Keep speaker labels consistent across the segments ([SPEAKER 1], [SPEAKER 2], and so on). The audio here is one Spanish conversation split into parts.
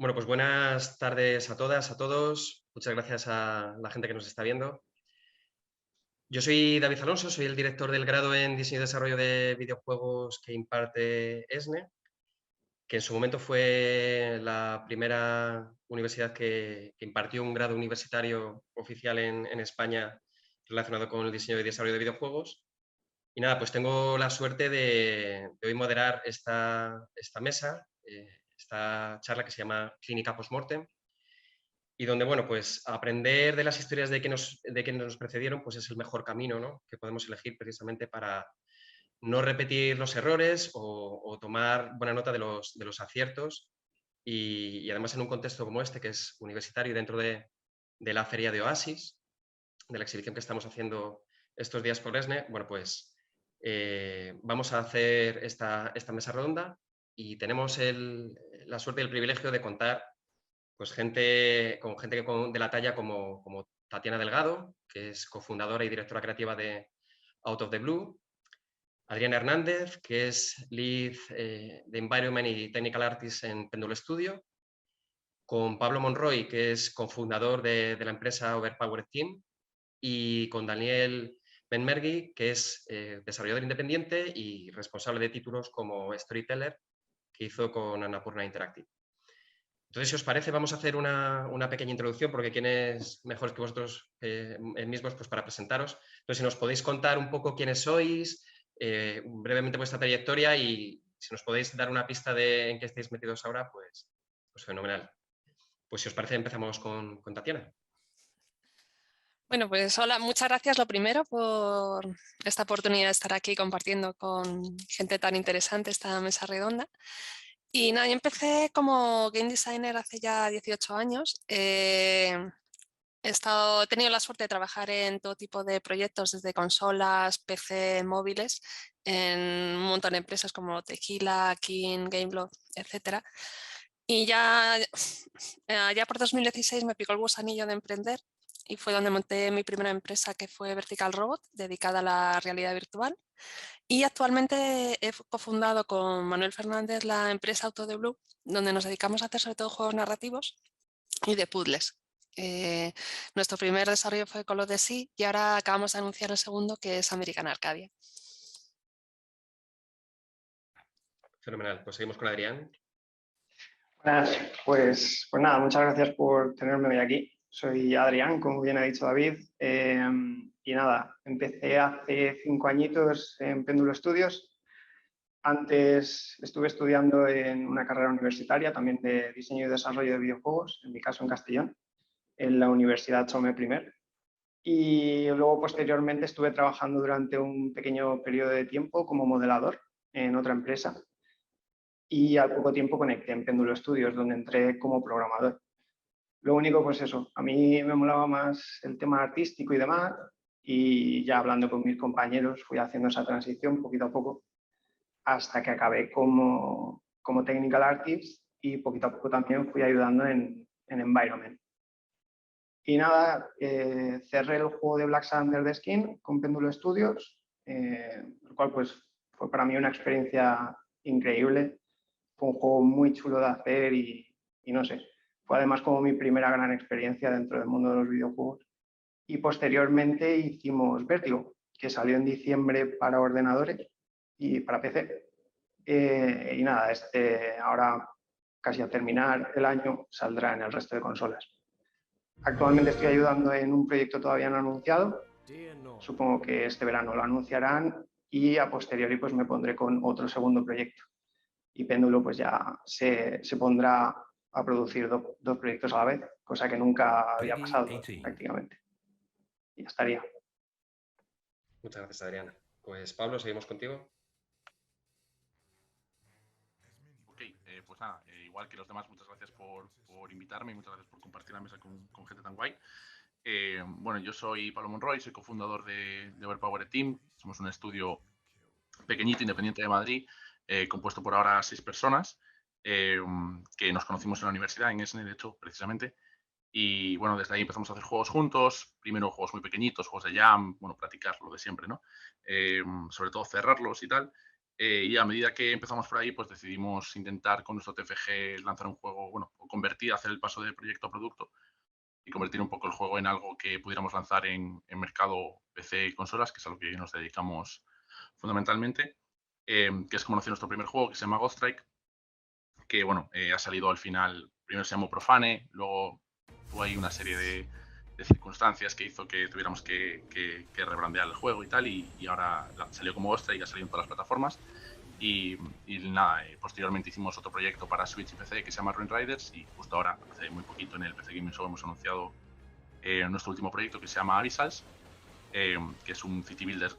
[SPEAKER 1] Bueno, pues buenas tardes a todas, a todos. Muchas gracias a la gente que nos está viendo. Yo soy David Alonso, soy el director del grado en Diseño y Desarrollo de Videojuegos que imparte ESNE, que en su momento fue la primera universidad que impartió un grado universitario oficial en España relacionado con el diseño y desarrollo de videojuegos. Y nada, pues tengo la suerte de hoy moderar esta mesa, esta charla que se llama Clínica Postmortem, y donde, bueno, pues aprender de las historias de quienes nos precedieron, pues es el mejor camino, ¿no?, que podemos elegir precisamente para no repetir los errores o tomar buena nota de los aciertos y además en un contexto como este, que es universitario, dentro de la feria de Oasis, de la exhibición que estamos haciendo estos días por ESNE, bueno, pues vamos a hacer esta mesa redonda y tenemos la suerte y el privilegio de contar pues con gente de la talla como Tatiana Delgado, que es cofundadora y directora creativa de Out of the Blue, Adriana Hernández, que es lead de Environment y Technical Artist en Péndulo Studio, con Pablo Monroy, que es cofundador de la empresa Overpowered Team, y con Daniel Benmergui, que es desarrollador independiente y responsable de títulos como Storyteller, que hizo con Annapurna Interactive. Entonces, si os parece, vamos a hacer una pequeña introducción, porque quién es mejor que vosotros mismos pues, para presentaros. Entonces, si nos podéis contar un poco quiénes sois, brevemente vuestra trayectoria y si nos podéis dar una pista de en qué estáis metidos ahora, pues fenomenal. Pues si os parece, empezamos con Tatiana.
[SPEAKER 2] Bueno, pues hola, muchas gracias lo primero por esta oportunidad de estar aquí compartiendo con gente tan interesante esta mesa redonda. Y nada, yo empecé como game designer hace ya 18 años. He tenido la suerte de trabajar en todo tipo de proyectos, desde consolas, PC, móviles, en un montón de empresas como Tequila, King, Gameblog, etcétera. Y ya por 2016 me picó el gusanillo de emprender y fue donde monté mi primera empresa, que fue Vertical Robot, dedicada a la realidad virtual. Y actualmente he cofundado con Manuel Fernández la empresa Auto de Blue, donde nos dedicamos a hacer sobre todo juegos narrativos y de puzzles. Nuestro primer desarrollo fue Call of the Sea y ahora acabamos de anunciar el segundo, que es American Arcadia.
[SPEAKER 1] Fenomenal. Pues seguimos con Adrián.
[SPEAKER 3] Buenas, pues nada, muchas gracias por tenerme hoy aquí. Soy Adrián, como bien ha dicho David, y nada, empecé hace 5 añitos en Péndulo Studios. Antes estuve estudiando en una carrera universitaria también de diseño y desarrollo de videojuegos, en mi caso en Castellón, en la Universidad Jaume I. Y luego posteriormente estuve trabajando durante un pequeño periodo de tiempo como modelador en otra empresa. Y al poco tiempo conecté en Péndulo Studios, donde entré como programador. Lo único, pues eso, a mí me molaba más el tema artístico y demás, y ya hablando con mis compañeros fui haciendo esa transición poquito a poco hasta que acabé como Technical Artist y poquito a poco también fui ayudando en Environment. Y nada, cerré el juego de Black Thunder de Skin con Péndulo Studios, lo cual pues fue para mí una experiencia increíble. Fue un juego muy chulo de hacer y no sé, fue además como mi primera gran experiencia dentro del mundo de los videojuegos. Y posteriormente hicimos Vertigo, que salió en diciembre para ordenadores y para PC. Y nada, ahora casi a terminar el año saldrá en el resto de consolas. Actualmente estoy ayudando en un proyecto todavía no anunciado. Supongo que este verano lo anunciarán y a posteriori pues me pondré con otro segundo proyecto. Y Péndulo pues ya se pondrá a producir dos proyectos a la vez, cosa que nunca había pasado prácticamente. Y ya estaría.
[SPEAKER 1] Muchas gracias, Adrián. Pues Pablo, seguimos contigo.
[SPEAKER 4] Ok, pues nada, igual que los demás, muchas gracias por invitarme y muchas gracias por compartir la mesa con gente tan guay. Bueno, yo soy Pablo Monroy, soy cofundador de Overpowered Team. Somos un estudio pequeñito, independiente de Madrid, compuesto por ahora 6 personas, que nos conocimos en la universidad, en ESNE, de hecho, precisamente. Y bueno, desde ahí empezamos a hacer juegos juntos, primero juegos muy pequeñitos, juegos de jam, bueno, practicar lo de siempre, ¿no? Sobre todo cerrarlos y tal. Y a medida que empezamos por ahí, pues decidimos intentar con nuestro TFG lanzar un juego, bueno, convertir, hacer el paso de proyecto a producto y convertir un poco el juego en algo que pudiéramos lanzar en mercado PC y consolas, que es a lo que nos dedicamos fundamentalmente, que es como nació nuestro primer juego, que se llama Godstrike, que bueno, ha salido al final, primero se llamó Profane, luego tuvo ahí una serie de circunstancias que hizo que tuviéramos que rebrandear el juego y tal, y ahora salió como Godstrike y ha salido en todas las plataformas. Y nada, posteriormente hicimos otro proyecto para Switch y PC que se llama Ruin Riders, y justo ahora, hace muy poquito, en el PC Gaming Show hemos anunciado nuestro último proyecto que se llama Abyssals, que es un city builder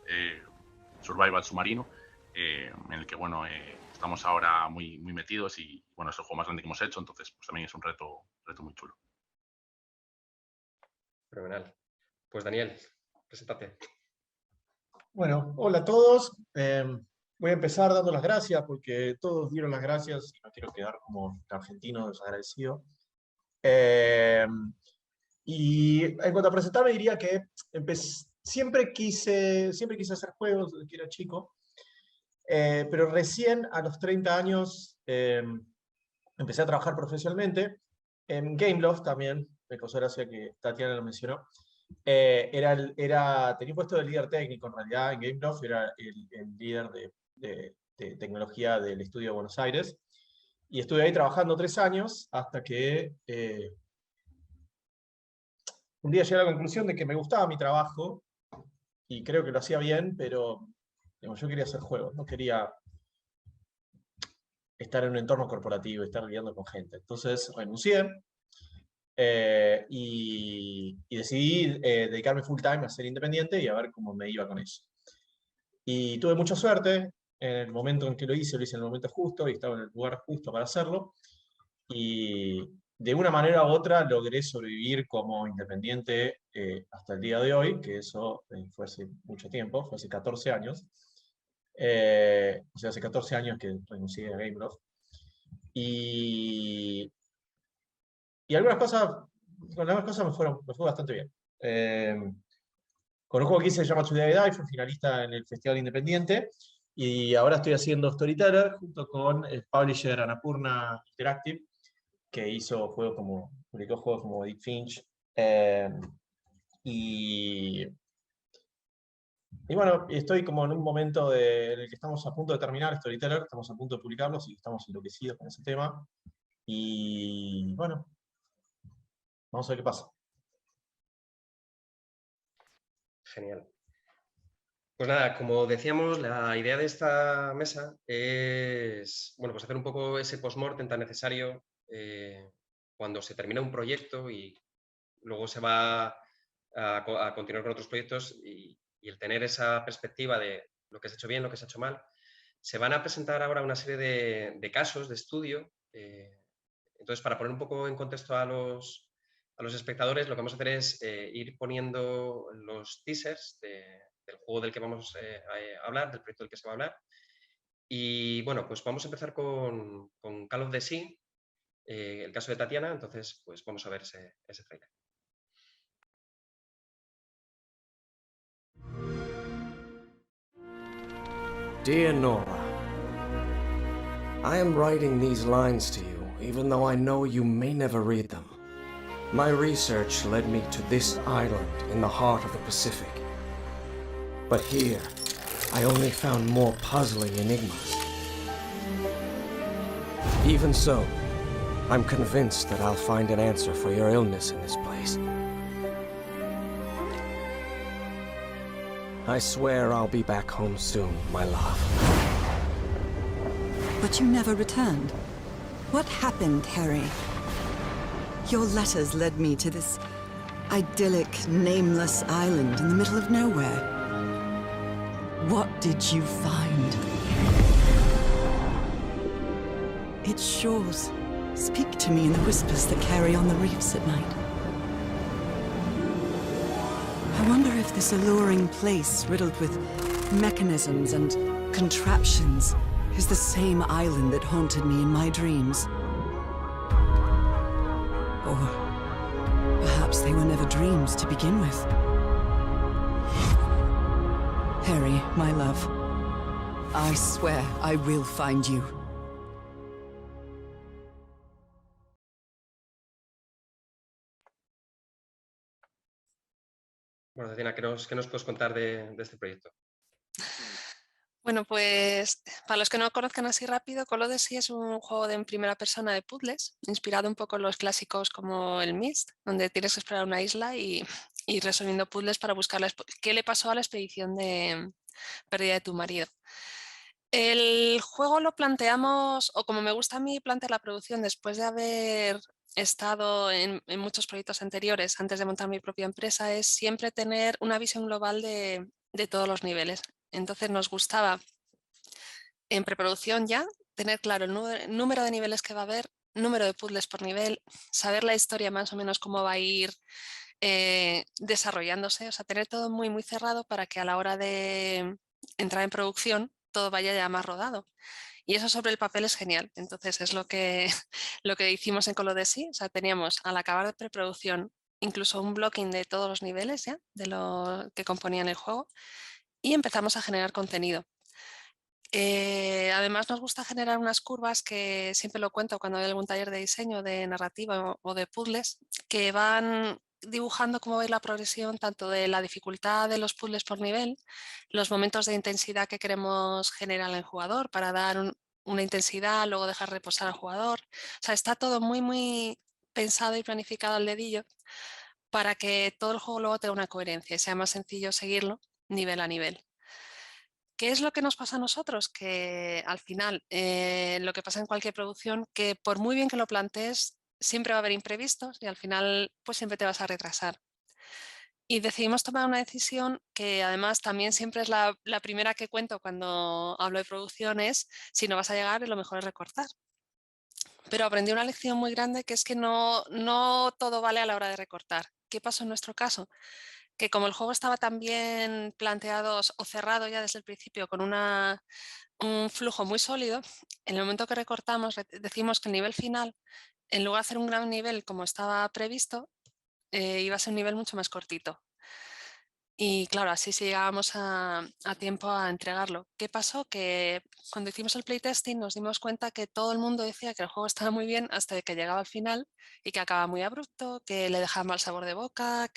[SPEAKER 4] survival submarino, en el que bueno, estamos ahora muy metidos, y bueno, es el juego más grande que hemos hecho, entonces pues también es un reto muy chulo.
[SPEAKER 1] Fenomenal. Pues Daniel, preséntate.
[SPEAKER 5] Bueno, hola a todos. Voy a empezar dando las gracias porque todos dieron las gracias y no quiero quedar como argentino desagradecido. Y en cuanto a presentarme diría que siempre quise hacer juegos desde que era chico, pero recién a los 30 años empecé a trabajar profesionalmente en Gameloft también. Me causó gracia que Tatiana lo mencionó. Tenía un puesto de líder técnico en realidad en Gameloft, era el líder de tecnología del estudio de Buenos Aires, y estuve ahí trabajando 3 años hasta que un día llegué a la conclusión de que me gustaba mi trabajo y creo que lo hacía bien, pero yo quería hacer juegos, no quería estar en un entorno corporativo, estar lidiando con gente. Entonces renuncié y decidí dedicarme full time a ser independiente y a ver cómo me iba con eso. Y tuve mucha suerte. En el momento en que lo hice en el momento justo y estaba en el lugar justo para hacerlo. Y de una manera u otra logré sobrevivir como independiente hasta el día de hoy, que eso fue hace mucho tiempo, fue hace 14 años. O sea, hace 14 años que renuncié a Gameloft. Y algunas cosas, con algunas cosas me fue bastante bien. Con un juego que hice se llama Today I Die, fue finalista en el Festival Independiente. Y ahora estoy haciendo Storyteller junto con el publisher Annapurna Interactive, que publicó juegos como Edith Finch. Y bueno, estoy como en un momento en el que estamos a punto de terminar Storyteller, estamos a punto de publicarlos y estamos enloquecidos con ese tema. Y bueno, vamos a ver qué pasa.
[SPEAKER 1] Genial. Pues nada, como decíamos, la idea de esta mesa es, bueno, pues hacer un poco ese post-mortem tan necesario cuando se termina un proyecto y luego se va a continuar con otros proyectos, y el tener esa perspectiva de lo que se ha hecho bien, lo que se ha hecho mal. Se van a presentar ahora una serie de casos de estudio. Entonces, para poner un poco en contexto a los espectadores, lo que vamos a hacer es ir poniendo los teasers del juego del que vamos a hablar, del proyecto del que se va a hablar. Y bueno, pues vamos a empezar con Call of the Sea, el caso de Tatiana. Entonces, pues vamos a ver ese trailer.
[SPEAKER 6] Dear Nora, I am writing these lines to you, even though I know you may never read them. My research led me to this island in the heart of the Pacific. But here, I only found more puzzling enigmas. Even so, I'm convinced that I'll find an answer for your illness in this place. I swear I'll be back home soon, my love.
[SPEAKER 7] But you never returned. What happened, Harry? Your letters led me to this idyllic, nameless island in the middle of nowhere. What did you find? Its shores speak to me in the whispers that carry on the reefs at night. I wonder if this alluring place riddled with mechanisms and contraptions is the same island that haunted me in my dreams. Or perhaps they were never dreams to begin with. Harry, my love, I swear I will find you.
[SPEAKER 1] Bueno, Cecina, ¿qué nos puedes contar de este proyecto?
[SPEAKER 2] Bueno, pues para los que no conozcan así rápido, Call of Duty es un juego en primera persona de puzzles, inspirado un poco en los clásicos como el Myst, donde tienes que explorar una isla y ir resolviendo puzzles para buscar qué le pasó a la expedición de pérdida de tu marido. El juego lo planteamos, o como me gusta a mí plantear la producción después de haber estado en muchos proyectos anteriores antes de montar mi propia empresa, es siempre tener una visión global de todos los niveles. Entonces nos gustaba en preproducción ya tener claro el número de niveles que va a haber, número de puzzles por nivel, saber la historia más o menos cómo va a ir desarrollándose, o sea, tener todo muy, muy cerrado para que a la hora de entrar en producción todo vaya ya más rodado. Y eso sobre el papel es genial. Entonces es lo que, lo que hicimos en Call of Duty. O sea, teníamos al acabar de preproducción incluso un blocking de todos los niveles ya, de lo que componían el juego, y empezamos a generar contenido. Además nos gusta generar unas curvas que siempre lo cuento cuando hay algún taller de diseño, de narrativa o de puzzles, que van dibujando cómo va la progresión tanto de la dificultad de los puzzles por nivel, los momentos de intensidad que queremos generar en el jugador para dar una intensidad, luego dejar reposar al jugador. O sea, está todo muy, muy pensado y planificado al dedillo para que todo el juego luego tenga una coherencia y sea más sencillo seguirlo nivel a nivel. ¿Qué es lo que nos pasa a nosotros? Que al final, lo que pasa en cualquier producción, que por muy bien que lo plantees, siempre va a haber imprevistos y al final pues siempre te vas a retrasar. Y decidimos tomar una decisión que además también siempre es la primera que cuento cuando hablo de producción es, si no vas a llegar, lo mejor es recortar. Pero aprendí una lección muy grande que es que no todo vale a la hora de recortar. ¿Qué pasó en nuestro caso? Que como el juego estaba tan bien planteado o cerrado ya desde el principio con un flujo muy sólido, en el momento que recortamos decimos que el nivel final, en lugar de hacer un gran nivel como estaba previsto, iba a ser un nivel mucho más cortito. Y claro, así sí llegábamos a tiempo a entregarlo. ¿Qué pasó? Que cuando hicimos el playtesting nos dimos cuenta que todo el mundo decía que el juego estaba muy bien hasta que llegaba al final y que acababa muy abrupto, que le dejaba mal sabor de boca,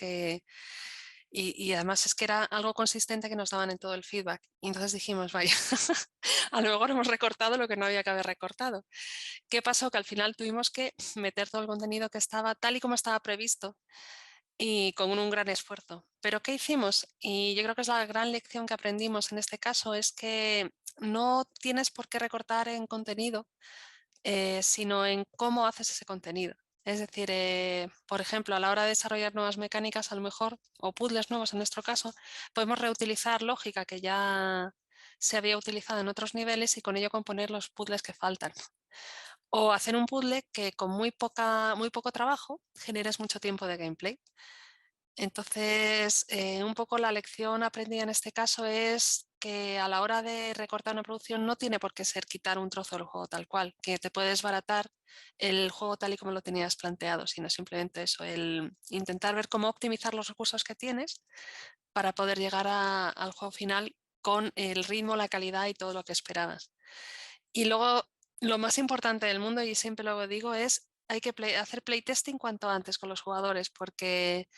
[SPEAKER 2] y además es que era algo consistente que nos daban en todo el feedback. Y entonces dijimos, vaya, a lo mejor hemos recortado lo que no había que haber recortado. ¿Qué pasó? Que al final tuvimos que meter todo el contenido que estaba tal y como estaba previsto y con un gran esfuerzo. ¿Pero qué hicimos? Y yo creo que es la gran lección que aprendimos en este caso, es que no tienes por qué recortar en contenido, sino en cómo haces ese contenido. Es decir, por ejemplo, a la hora de desarrollar nuevas mecánicas, a lo mejor, o puzzles nuevos en nuestro caso, podemos reutilizar lógica que ya se había utilizado en otros niveles y con ello componer los puzzles que faltan. O hacer un puzzle que con muy poco trabajo generes mucho tiempo de gameplay. Entonces, un poco la lección aprendida en este caso es que a la hora de recortar una producción no tiene por qué ser quitar un trozo del juego tal cual, que te puedes baratar el juego tal y como lo tenías planteado, sino simplemente eso, el intentar ver cómo optimizar los recursos que tienes para poder llegar al juego final con el ritmo, la calidad y todo lo que esperabas. Y luego, lo más importante del mundo, y siempre lo digo, es hay que hacer playtesting cuanto antes con los jugadores, porque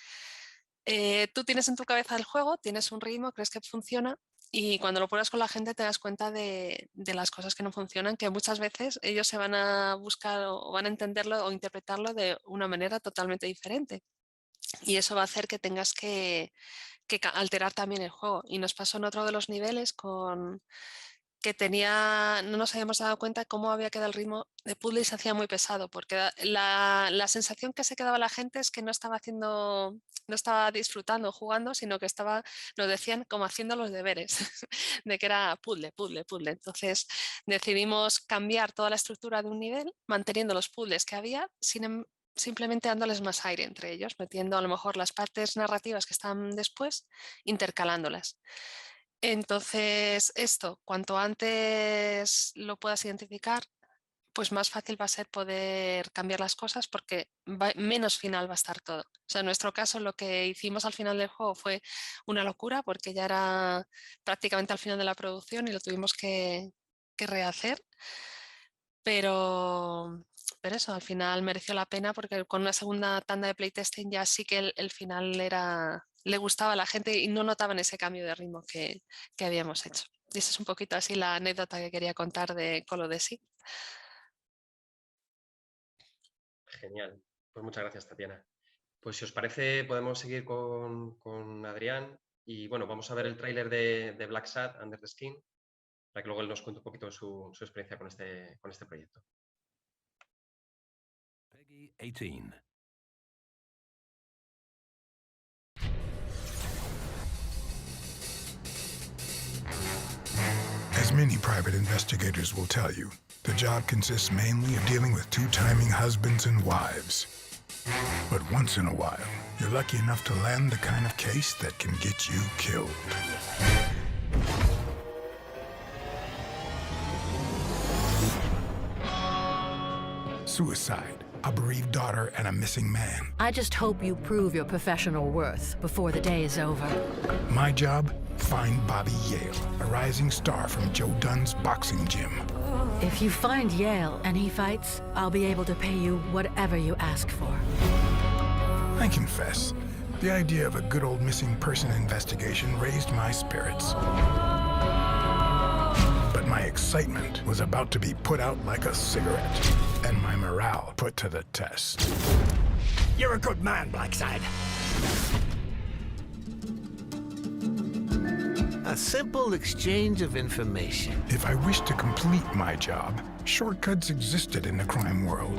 [SPEAKER 2] tú tienes en tu cabeza el juego, tienes un ritmo, crees que funciona y cuando lo pruebas con la gente te das cuenta de las cosas que no funcionan, que muchas veces ellos se van a buscar o van a entenderlo o interpretarlo de una manera totalmente diferente. Y eso va a hacer que tengas que alterar también el juego. Y nos pasó en otro de los niveles con que no nos habíamos dado cuenta de cómo había quedado el ritmo de puzzle y se hacía muy pesado, porque la sensación que se quedaba la gente es que no estaba disfrutando, jugando, sino que nos decían como haciendo los deberes, de que era puzzle, puzzle, puzzle. Entonces decidimos cambiar toda la estructura de un nivel, manteniendo los puzzles que había, simplemente dándoles más aire entre ellos, metiendo a lo mejor las partes narrativas que están después, intercalándolas. Entonces, esto, cuanto antes lo puedas identificar, pues más fácil va a ser poder cambiar las cosas porque menos final va a estar todo. O sea, en nuestro caso lo que hicimos al final del juego fue una locura porque ya era prácticamente al final de la producción y lo tuvimos que rehacer. Pero eso, al final mereció la pena porque con una segunda tanda de playtesting ya sí que el final era le gustaba a la gente y no notaban ese cambio de ritmo que habíamos hecho. Y esa es un poquito así la anécdota que quería contar de Call of Duty.
[SPEAKER 1] Genial. Pues muchas gracias, Tatiana. Pues si os parece, podemos seguir con Adrián. Y bueno, vamos a ver el tráiler de Black Sad, Under the Skin, para que luego él nos cuente un poquito su experiencia con este proyecto.
[SPEAKER 8] Peggy 18.
[SPEAKER 9] As many private investigators will tell you, the job consists mainly of dealing with two-timing husbands and wives. But once in a while, you're lucky enough to land the kind of case that can get you killed. Suicide, a bereaved daughter, and a missing man.
[SPEAKER 10] I just hope you prove your professional worth before the day is over.
[SPEAKER 9] My job? Find Bobby Yale, a rising star from Joe Dunn's boxing gym.
[SPEAKER 10] If you find Yale and he fights, I'll be able to pay you whatever you ask for.
[SPEAKER 9] I confess, the idea of a good old missing person investigation raised my spirits. But my excitement was about to be put out like a cigarette, and my morale put to the test.
[SPEAKER 8] You're a good man, Blackside. A simple exchange of information.
[SPEAKER 9] If I wished to complete my job, shortcuts existed in the crime world.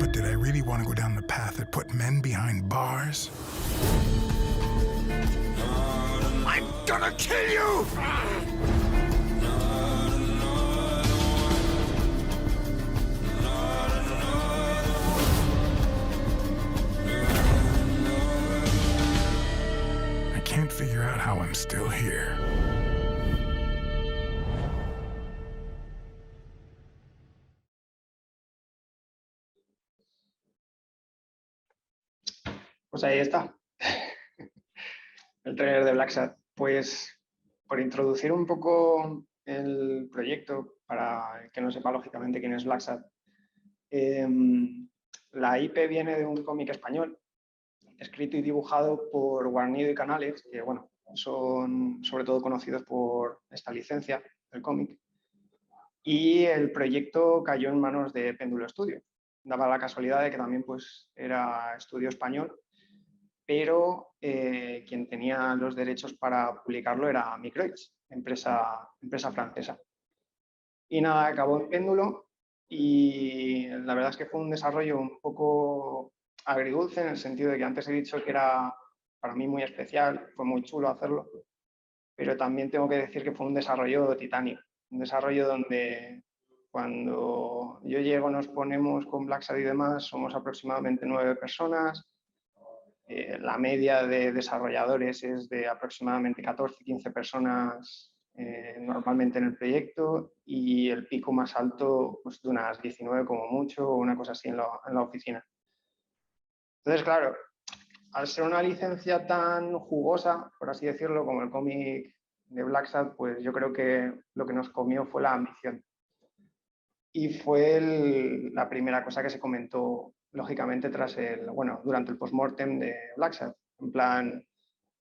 [SPEAKER 9] But did I really want to go down the path that put men behind bars?
[SPEAKER 8] I'm gonna kill you!
[SPEAKER 9] I can't figure out how I'm still here.
[SPEAKER 3] Pues ahí está. El trailer de Black Sad. Pues por introducir un poco el proyecto, para el que no sepa lógicamente quién es Black Sad, la IP viene de un cómic español, escrito y dibujado por Guarnido y Canales, que bueno, son sobre todo conocidos por esta licencia del cómic. Y el proyecto cayó en manos de Péndulo Studio. Daba la casualidad de que también pues, era estudio español, pero quien tenía los derechos para publicarlo era Microids, empresa francesa. Y nada, acabó en Péndulo y la verdad es que fue un desarrollo un poco agridulce, en el sentido de que antes he dicho que era para mí muy especial, fue muy chulo hacerlo, pero también tengo que decir que fue un desarrollo titánico, un desarrollo donde cuando yo llego nos ponemos con Black Sad y demás, somos aproximadamente 9 personas, la media de desarrolladores es de aproximadamente 14-15 personas normalmente en el proyecto, y el pico más alto pues, de unas 19 como mucho, o una cosa así en la oficina. Entonces, claro, al ser una licencia tan jugosa, por así decirlo, como el cómic de Black Sad, pues yo creo que lo que nos comió fue la ambición. Y fue la primera cosa que se comentó, lógicamente, durante el post-mortem de Black Sad. En plan,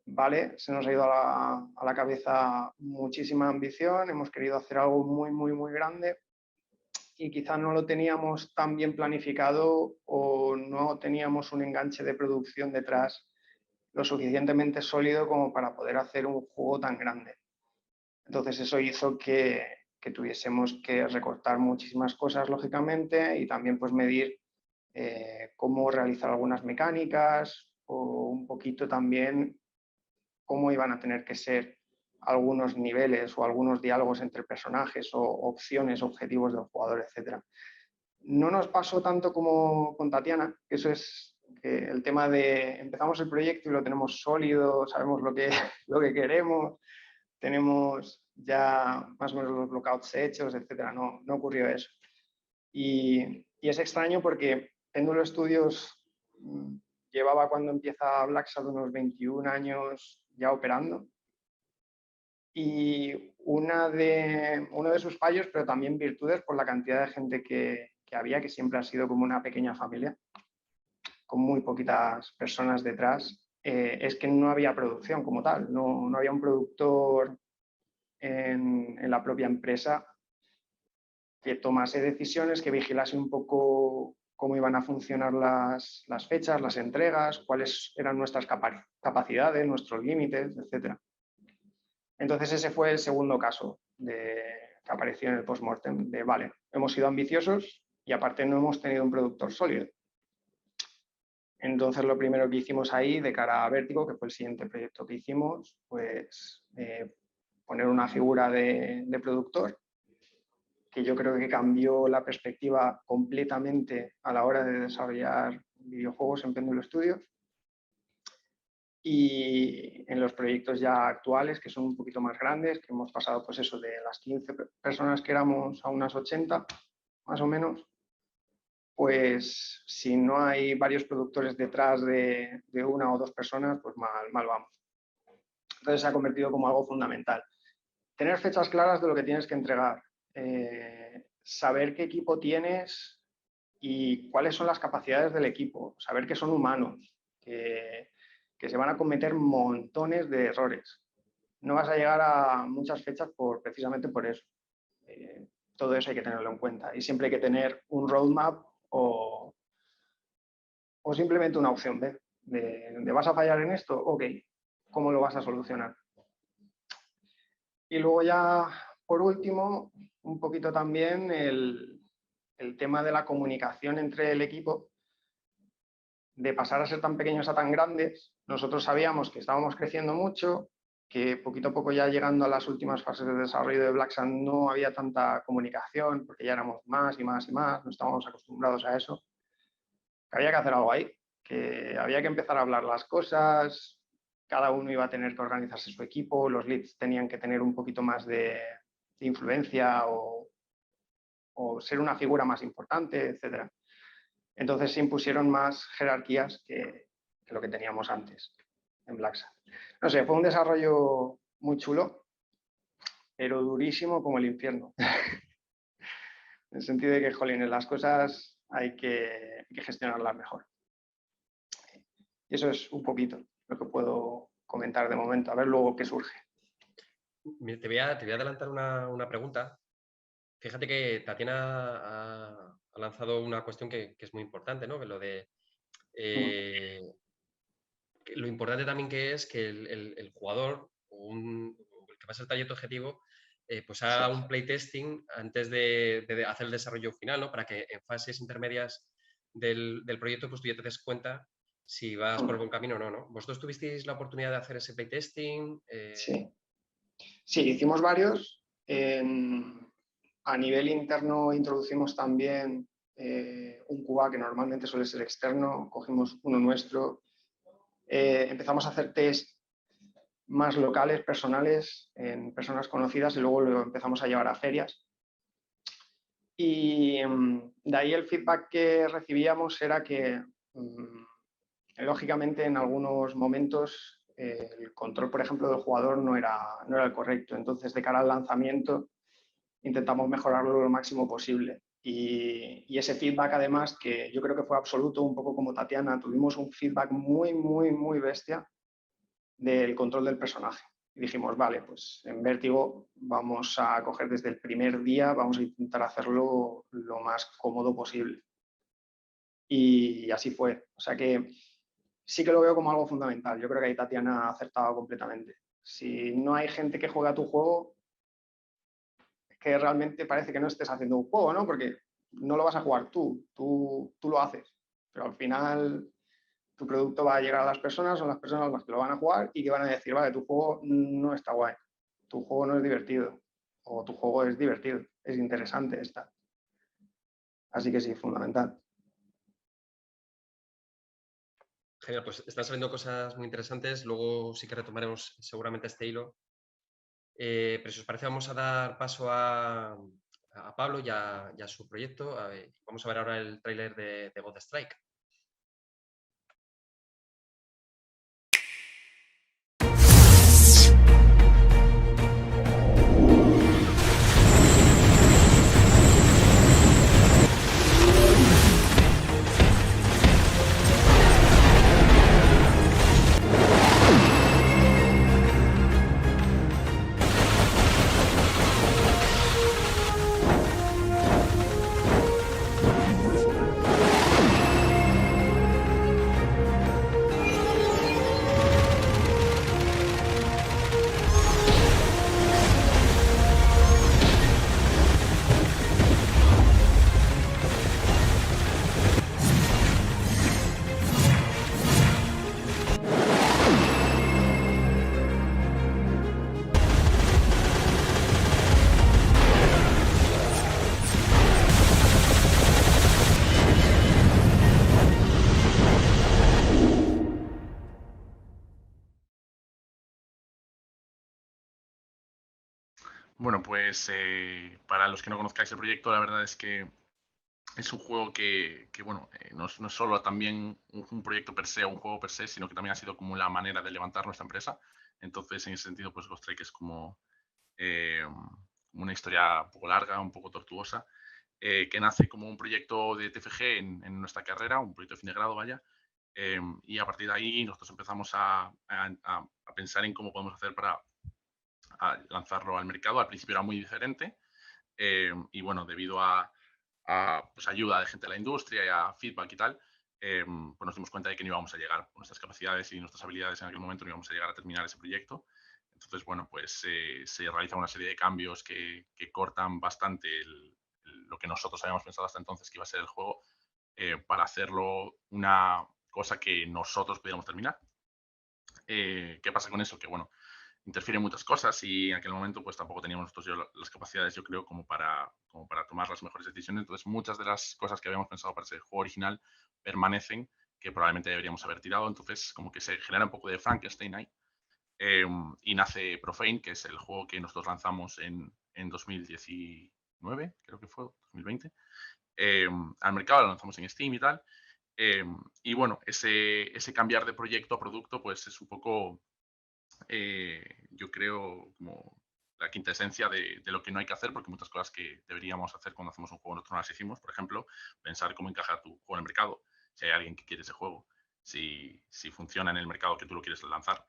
[SPEAKER 3] vale, se nos ha ido a la cabeza muchísima ambición, hemos querido hacer algo muy, muy, muy grande y quizá no lo teníamos tan bien planificado o no teníamos un enganche de producción detrás lo suficientemente sólido como para poder hacer un juego tan grande. Entonces eso hizo que tuviésemos que recortar muchísimas cosas, lógicamente, y también pues medir cómo realizar algunas mecánicas o un poquito también cómo iban a tener que ser algunos niveles o algunos diálogos entre personajes o opciones, objetivos del jugador, etc. No nos pasó tanto como con Tatiana, que eso es el tema de empezamos el proyecto y lo tenemos sólido, sabemos lo que queremos, tenemos ya más o menos los blockouts hechos, etc. No ocurrió eso. Y es extraño porque Péndulo Studios llevaba, cuando empieza Black Sad, unos 21 años ya operando. Y uno de sus fallos, pero también virtudes, por la cantidad de gente que había, que siempre ha sido como una pequeña familia, con muy poquitas personas detrás, es que no había producción como tal, no había un productor en la propia empresa que tomase decisiones, que vigilase un poco cómo iban a funcionar las fechas, las entregas, cuáles eran nuestras capacidades, nuestros límites, etc. Entonces ese fue el segundo caso que apareció en el postmortem de, vale, hemos sido ambiciosos y aparte no hemos tenido un productor sólido. Entonces lo primero que hicimos ahí de cara a Vértigo, que fue el siguiente proyecto que hicimos, pues poner una figura de productor, que yo creo que cambió la perspectiva completamente a la hora de desarrollar videojuegos en Péndulo Studios. Y en los proyectos ya actuales, que son un poquito más grandes, que hemos pasado pues eso de las 15 personas que éramos a unas 80, más o menos, pues si no hay varios productores detrás de una o dos personas, pues mal vamos. Entonces se ha convertido como algo fundamental. Tener fechas claras de lo que tienes que entregar, saber qué equipo tienes y cuáles son las capacidades del equipo, saber que son humanos, que se van a cometer montones de errores. No vas a llegar a muchas fechas precisamente por eso. Todo eso hay que tenerlo en cuenta y siempre hay que tener un roadmap o simplemente una opción B. De ¿vas a fallar en esto? Ok, ¿cómo lo vas a solucionar? Y luego ya, por último, un poquito también el tema de la comunicación entre el equipo, de pasar a ser tan pequeños a tan grandes. Nosotros sabíamos que estábamos creciendo mucho, que poquito a poco ya llegando a las últimas fases de desarrollo de Black Sun no había tanta comunicación, porque ya éramos más y más y más, no estábamos acostumbrados a eso. Que había que hacer algo ahí, que había que empezar a hablar las cosas, cada uno iba a tener que organizarse su equipo, los leads tenían que tener un poquito más de influencia o ser una figura más importante, etc. Entonces se impusieron más jerarquías que lo que teníamos antes en Black Sun. No sé, fue un desarrollo muy chulo, pero durísimo como el infierno. En el sentido de que, jolín, las cosas hay que gestionarlas mejor. Y eso es un poquito lo que puedo comentar de momento, a ver luego qué surge.
[SPEAKER 1] Te voy a adelantar una pregunta. Fíjate que Tatiana ha lanzado una cuestión que es muy importante, ¿no? Que lo de lo importante también que es que el jugador o el que pasa el trayecto objetivo pues haga un playtesting antes de hacer el desarrollo final, ¿no? Para que en fases intermedias del proyecto pues tú ya te des cuenta si vas por el buen camino o no, ¿no? ¿Vosotros tuvisteis la oportunidad de hacer ese playtesting?
[SPEAKER 3] Sí, hicimos varios. A nivel interno introducimos también un QA que normalmente suele ser externo, cogimos uno nuestro. Empezamos a hacer test más locales, personales, en personas conocidas y luego lo empezamos a llevar a ferias. Y de ahí el feedback que recibíamos era que, lógicamente, en algunos momentos el control, por ejemplo, del jugador no era el correcto. Entonces, de cara al lanzamiento, intentamos mejorarlo lo máximo posible. Y ese feedback, además, que yo creo que fue absoluto, un poco como Tatiana, tuvimos un feedback muy, muy, muy bestia del control del personaje. Y dijimos, vale, pues en Vértigo vamos a coger desde el primer día, vamos a intentar hacerlo lo más cómodo posible. Y así fue. O sea que sí que lo veo como algo fundamental. Yo creo que ahí Tatiana ha acertado completamente. Si no hay gente que juega tu juego, es que realmente parece que no estés haciendo un juego, ¿no? Porque no lo vas a jugar tú lo haces. Pero al final tu producto va a llegar a las personas, son las personas las que lo van a jugar y que van a decir, vale, tu juego no está guay, tu juego no es divertido, o tu juego es divertido, es interesante, está. Así que sí, fundamental.
[SPEAKER 1] Genial, pues están saliendo cosas muy interesantes, luego sí que retomaremos seguramente este hilo. Pero si os parece vamos a dar paso a Pablo y a su proyecto. Vamos a ver ahora el tráiler de God Strike.
[SPEAKER 4] Bueno, pues para los que no conozcáis el proyecto, la verdad es que es un juego que bueno, no es solo también un proyecto per se o un juego per se, sino que también ha sido como la manera de levantar nuestra empresa. Entonces, en ese sentido, pues Ghost Strike es como una historia un poco larga, un poco tortuosa, que nace como un proyecto de TFG en nuestra carrera, un proyecto de fin de grado, vaya. Y a partir de ahí nosotros empezamos a pensar en cómo podemos hacer para lanzarlo al mercado. Al principio era muy diferente y bueno, debido a pues, ayuda de gente de la industria y a feedback y tal, pues nos dimos cuenta de que no íbamos a llegar con nuestras capacidades y nuestras habilidades en aquel momento, no íbamos a llegar a terminar ese proyecto. Entonces, bueno, pues se realiza una serie de cambios que cortan bastante lo que nosotros habíamos pensado hasta entonces que iba a ser el juego, para hacerlo una cosa que nosotros pudiéramos terminar. ¿Qué pasa con eso? Que, bueno, interfieren muchas cosas y en aquel momento pues tampoco teníamos nosotros las capacidades, yo creo, como para tomar las mejores decisiones. Entonces, muchas de las cosas que habíamos pensado para ese juego original permanecen, que probablemente deberíamos haber tirado. Entonces, como que se genera un poco de Frankenstein ahí. Y nace Profane, que es el juego que nosotros lanzamos en 2019, creo que fue, 2020. Al mercado, lo lanzamos en Steam y tal. Y bueno, ese cambiar de proyecto a producto, pues es un poco, yo creo, como la quintesencia de lo que no hay que hacer, porque muchas cosas que deberíamos hacer cuando hacemos un juego nosotros no las hicimos. Por ejemplo, pensar cómo encajar tu juego en el mercado, si hay alguien que quiere ese juego, si funciona en el mercado que tú lo quieres lanzar.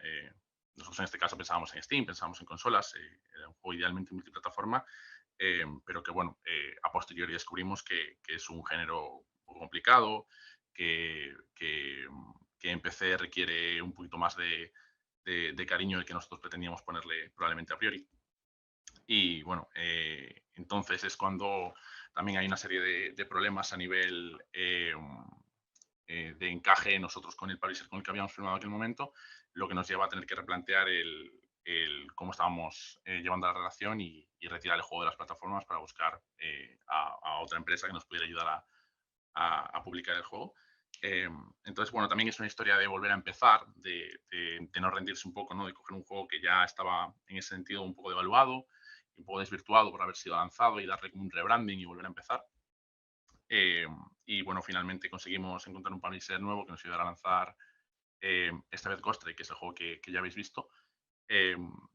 [SPEAKER 4] Nosotros en este caso pensábamos en Steam, pensábamos en consolas, era un juego idealmente multiplataforma, pero que bueno, a posteriori descubrimos que es un género un poco complicado, que en PC requiere un poquito más de cariño del que nosotros pretendíamos ponerle probablemente a priori. Y bueno, entonces es cuando también hay una serie de problemas a nivel de encaje nosotros con el publisher con el que habíamos firmado en aquel momento, lo que nos lleva a tener que replantear cómo estábamos llevando la relación y retirar el juego de las plataformas para buscar a otra empresa que nos pudiera ayudar a publicar el juego. Entonces, bueno, también es una historia de volver a empezar, de no rendirse un poco, ¿no? De coger un juego que ya estaba en ese sentido un poco devaluado, un poco desvirtuado por haber sido lanzado y darle como un rebranding y volver a empezar. Y bueno, finalmente conseguimos encontrar un publisher nuevo que nos ayudara a lanzar esta vez Ghost Strike, que es el juego que ya habéis visto.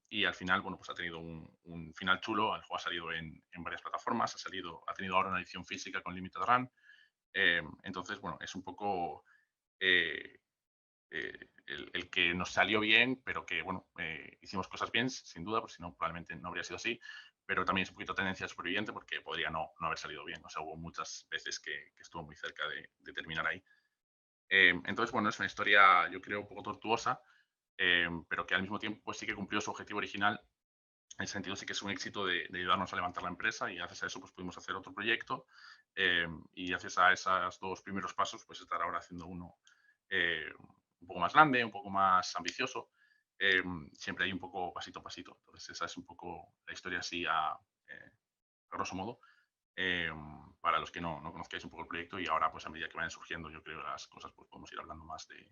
[SPEAKER 4] Y al final, bueno, pues ha tenido un final chulo. El juego ha salido en varias plataformas, ha tenido ahora una edición física con Limited Run. Entonces, bueno, es un poco el que nos salió bien, pero que, bueno, hicimos cosas bien, sin duda, porque si no, probablemente no habría sido así. Pero también es un poquito tendencia superviviente porque podría no haber salido bien. O sea, hubo muchas veces que estuvo muy cerca de terminar ahí. Entonces, bueno, es una historia, yo creo, un poco tortuosa, pero que al mismo tiempo pues, sí que cumplió su objetivo original. En ese sentido sí que es un éxito de ayudarnos a levantar la empresa y gracias a eso pues pudimos hacer otro proyecto y gracias a esos dos primeros pasos pues estar ahora haciendo uno un poco más grande, un poco más ambicioso, siempre hay un poco pasito a pasito. Entonces esa es un poco la historia así a grosso modo, para los que no conozcáis un poco el proyecto y ahora pues a medida que vayan surgiendo yo creo las cosas pues podemos ir hablando más de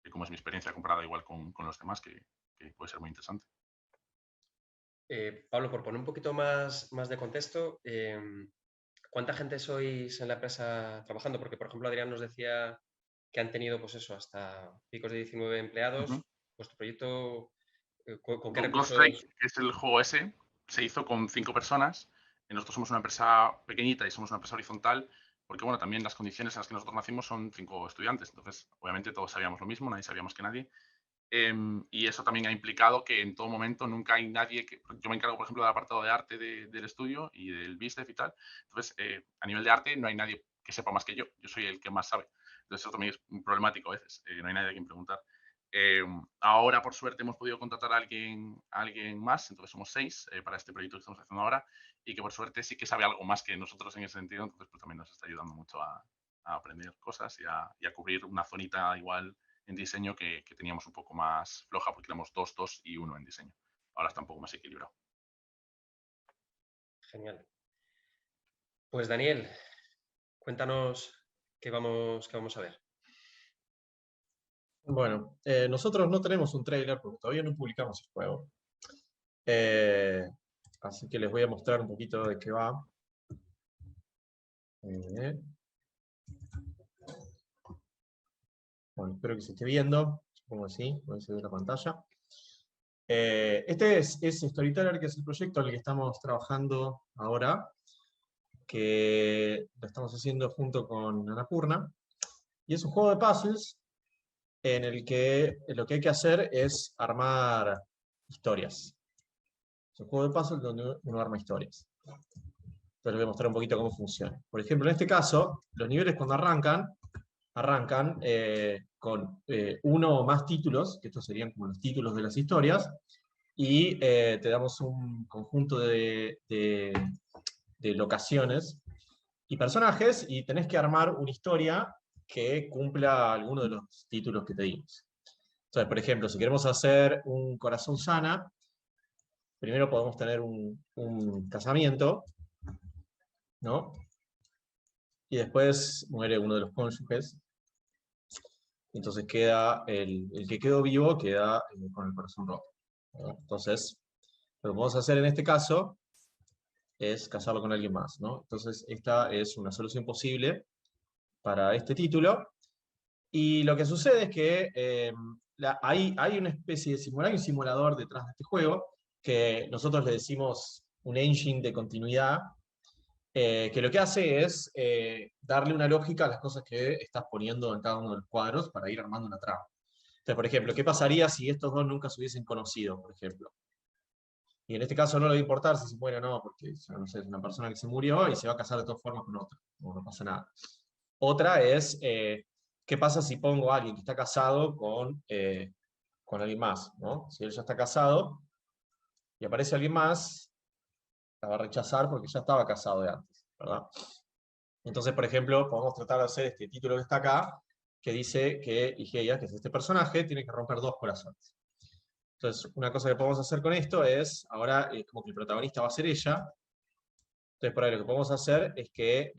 [SPEAKER 4] cómo es mi experiencia comparada igual con los demás que puede ser muy interesante.
[SPEAKER 1] Pablo, por poner un poquito más de contexto, ¿cuánta gente sois en la empresa trabajando? Porque, por ejemplo, Adrián nos decía que han tenido, pues eso, hasta picos de 19 empleados. ¿Vuestro proyecto con qué recursos?
[SPEAKER 4] Ghost Strike, que es el juego ese, se hizo con 5 personas. Nosotros somos una empresa pequeñita y somos una empresa horizontal, porque, bueno, también las condiciones en las que nosotros nacimos son 5 estudiantes. Entonces, obviamente, todos sabíamos lo mismo, nadie sabía más que nadie. Y eso también ha implicado que en todo momento nunca hay nadie que... Yo me encargo, por ejemplo, del apartado de arte del estudio y del business y tal. Entonces, a nivel de arte no hay nadie que sepa más que yo. Yo soy el que más sabe. Entonces, eso también es un problemático a veces. No hay nadie a quien preguntar. Ahora, por suerte, hemos podido contratar a alguien más. Entonces, somos 6 para este proyecto que estamos haciendo ahora y que, por suerte, sí que sabe algo más que nosotros en ese sentido. Entonces, pues también nos está ayudando mucho a aprender cosas y a cubrir una zonita igual en diseño que teníamos un poco más floja porque éramos 2 y 1 en diseño. Ahora está un poco más equilibrado.
[SPEAKER 1] Genial. Pues Daniel, cuéntanos qué vamos a ver.
[SPEAKER 5] Bueno, nosotros no tenemos un trailer porque todavía no publicamos el juego. Así que les voy a mostrar un poquito de qué va. Bueno, espero que se esté viendo. Supongo que sí, puede ser de la pantalla. Este es Storyteller, que es el proyecto en el que estamos trabajando ahora, que lo estamos haciendo junto con Annapurna. Y es un juego de puzzles en el que lo que hay que hacer es armar historias. Es un juego de puzzles donde uno arma historias. Entonces les voy a mostrar un poquito cómo funciona. Por ejemplo, en este caso, los niveles cuando arrancan con uno o más títulos, que estos serían como los títulos de las historias, y te damos un conjunto de locaciones y personajes, y tenés que armar una historia que cumpla alguno de los títulos que te dimos. Entonces, por ejemplo, si queremos hacer un corazón sana, primero podemos tener un casamiento, ¿no? Y después muere uno de los cónyuges. Entonces queda el que quedó vivo queda con el corazón roto, ¿no? Entonces, lo que vamos a hacer en este caso es casarlo con alguien más, ¿no? Entonces, esta es una solución posible para este título. Y lo que sucede es que hay una especie de simulador, hay un simulador detrás de este juego, que nosotros le decimos un engine de continuidad, que lo que hace es darle una lógica a las cosas que estás poniendo en cada uno de los cuadros para ir armando una trama. Entonces, por ejemplo, ¿qué pasaría si estos dos nunca se hubiesen conocido, por ejemplo? Y en este caso no le va a importar si se muere o no, porque no sé, es una persona que se murió y se va a casar de todas formas con otra, no pasa nada. Otra es, ¿qué pasa si pongo a alguien que está casado con alguien más, ¿no? Si él ya está casado y aparece alguien más, la va a rechazar porque ya estaba casado de antes, ¿verdad? Entonces, por ejemplo, podemos tratar de hacer este título que está acá, que dice que Ligeia, que es este personaje, tiene que romper 2 corazones. Entonces, una cosa que podemos hacer con esto es, ahora, como que el protagonista va a ser ella. Entonces, por ahí lo que podemos hacer es que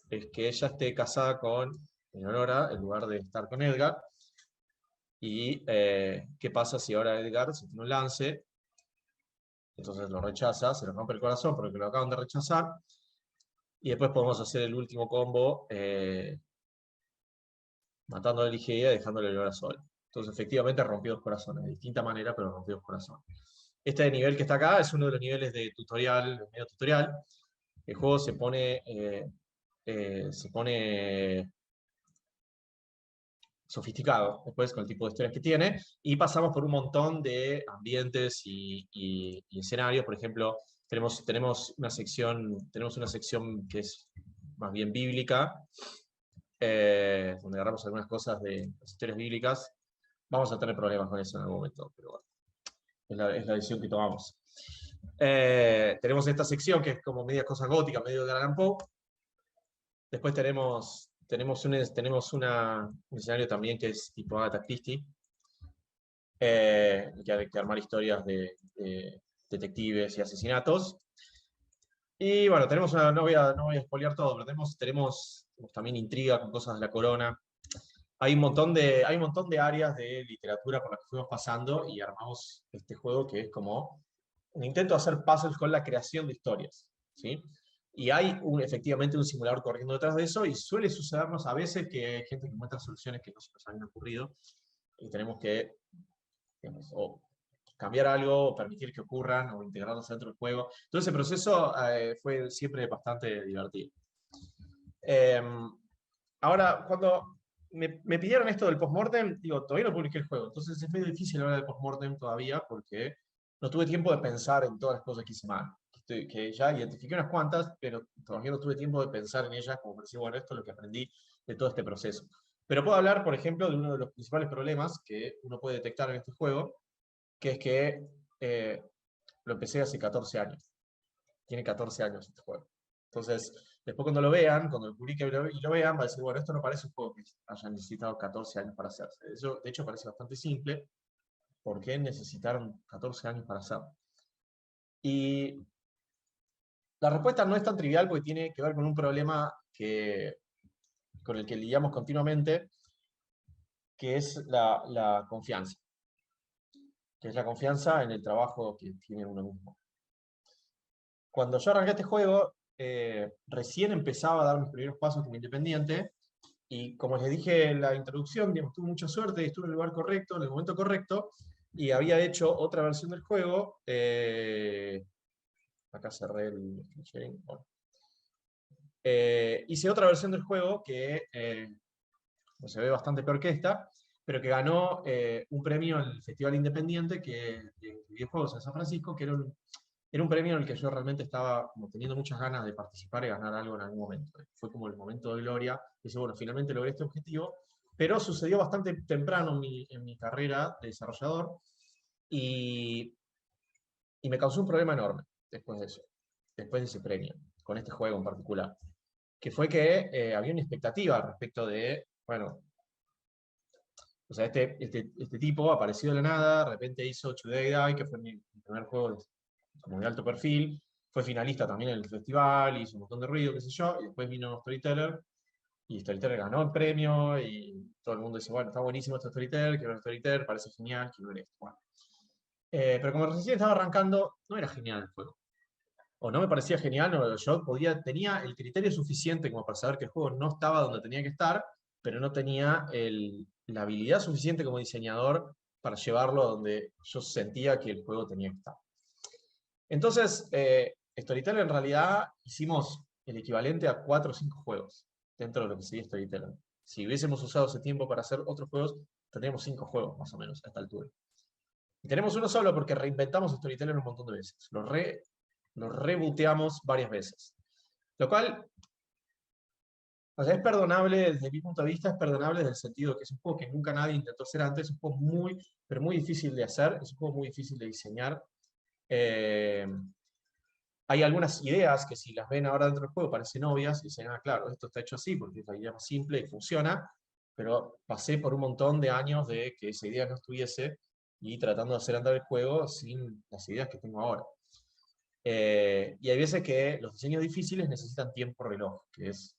[SPEAKER 5] ella esté casada con Eleonora, en lugar de estar con Edgar. Y, ¿qué pasa si ahora Edgar se tiene un lance? Entonces lo rechaza, se le rompe el corazón porque lo acaban de rechazar. Y después podemos hacer el último combo, matando a Ligeia y dejándole a Eleonora sola. Entonces, efectivamente, rompió 2 corazones, de distinta manera, pero rompió 2 corazones. Este nivel que está acá es uno de los niveles de tutorial, de medio tutorial. El juego se pone sofisticado después con el tipo de historias que tiene, y pasamos por un montón de ambientes y escenarios. Por ejemplo, tenemos una sección que es más bien bíblica, donde agarramos algunas cosas de las historias bíblicas. Vamos a tener problemas con eso en algún momento, pero bueno, es la decisión que tomamos. Tenemos esta sección que es como media cosa gótica, medio de Allan Poe. Después tenemos un escenario también que es tipo Agatha Christie, que hay que armar historias de detectives y asesinatos. Y bueno, no voy a spoilear todo, pero tenemos también intriga con cosas de la corona. Hay un montón de áreas de literatura por las que fuimos pasando y armamos este juego que es como un intento de hacer puzzles con la creación de historias, ¿sí? Y hay efectivamente un simulador corriendo detrás de eso, y suele sucedernos a veces que hay gente que encuentra soluciones que no se nos habían ocurrido, y tenemos que, digamos, o cambiar algo, o permitir que ocurran, o integrarlos dentro del juego. Entonces el proceso fue siempre bastante divertido. Ahora, cuando me pidieron esto del postmortem, digo, todavía no publiqué el juego, entonces es medio difícil hablar del postmortem todavía, porque no tuve tiempo de pensar en todas las cosas que hice mal. Que ya identifiqué unas cuantas, pero todavía no tuve tiempo de pensar en ellas, como para decir, bueno, esto es lo que aprendí de todo este proceso. Pero puedo hablar, por ejemplo, de uno de los principales problemas que uno puede detectar en este juego, que es que lo empecé hace 14 años. Tiene 14 años este juego. Entonces, después cuando lo vean, cuando lo publique y lo vean, va a decir, bueno, esto no parece un juego que haya necesitado 14 años para hacerse. Eso, de hecho, parece bastante simple. ¿Por qué necesitaron 14 años para hacerlo? Y la respuesta no es tan trivial, porque tiene que ver con un problema con el que lidiamos continuamente, que es la confianza. Que es la confianza en el trabajo que tiene uno mismo. cuando yo arranqué este juego, recién empezaba a dar mis primeros pasos como independiente, y como les dije en la introducción, digamos, tuve mucha suerte y estuve en el lugar correcto, en el momento correcto, y había hecho otra versión del juego. Acá cerré el sharing. Bueno. Hice otra versión del juego que se ve bastante peor que esta, pero que ganó un premio en el Festival Independiente de videojuegos en San Francisco, que era un premio en el que yo realmente estaba como teniendo muchas ganas de participar y ganar algo en algún momento. Fue como el momento de gloria. Y dije, bueno, finalmente logré este objetivo, pero sucedió bastante temprano en mi carrera de desarrollador, y me causó un problema enorme después de eso, después de ese premio, con este juego en particular, que fue que había una expectativa respecto de, bueno, o sea, este tipo apareció de la nada, de repente hizo Today Die, que fue mi primer juego como de alto perfil, fue finalista también en el festival, hizo un montón de ruido, qué sé yo, y después vino Storyteller, y Storyteller ganó el premio, y todo el mundo dice, bueno, está buenísimo este Storyteller, quiero ver Storyteller, parece genial, quiero ver esto. Bueno. Pero como recién estaba arrancando, no era genial el juego. O no me parecía genial, no, yo tenía el criterio suficiente como para saber que el juego no estaba donde tenía que estar, pero no tenía la habilidad suficiente como diseñador para llevarlo a donde yo sentía que el juego tenía que estar. Entonces, Storyteller en realidad hicimos el equivalente a 4 o 5 juegos dentro de lo que sería Storyteller. Si hubiésemos usado ese tiempo para hacer otros juegos, tendríamos 5 juegos más o menos a esta altura. Y tenemos uno solo porque reinventamos Storyteller un montón de veces. Lo rebooteamos varias veces. Lo cual, o sea, es perdonable desde mi punto de vista, es perdonable desde el sentido de que es un juego que nunca nadie intentó hacer antes, es un juego muy, pero muy difícil de hacer, es un juego muy difícil de diseñar. Hay algunas ideas que si las ven ahora dentro del juego parecen obvias, y dicen, ah, claro, esto está hecho así porque es la idea más simple y funciona, pero pasé por un montón de años de que esa idea no estuviese y tratando de hacer andar el juego sin las ideas que tengo ahora. Y hay veces que los diseños difíciles necesitan tiempo reloj, que es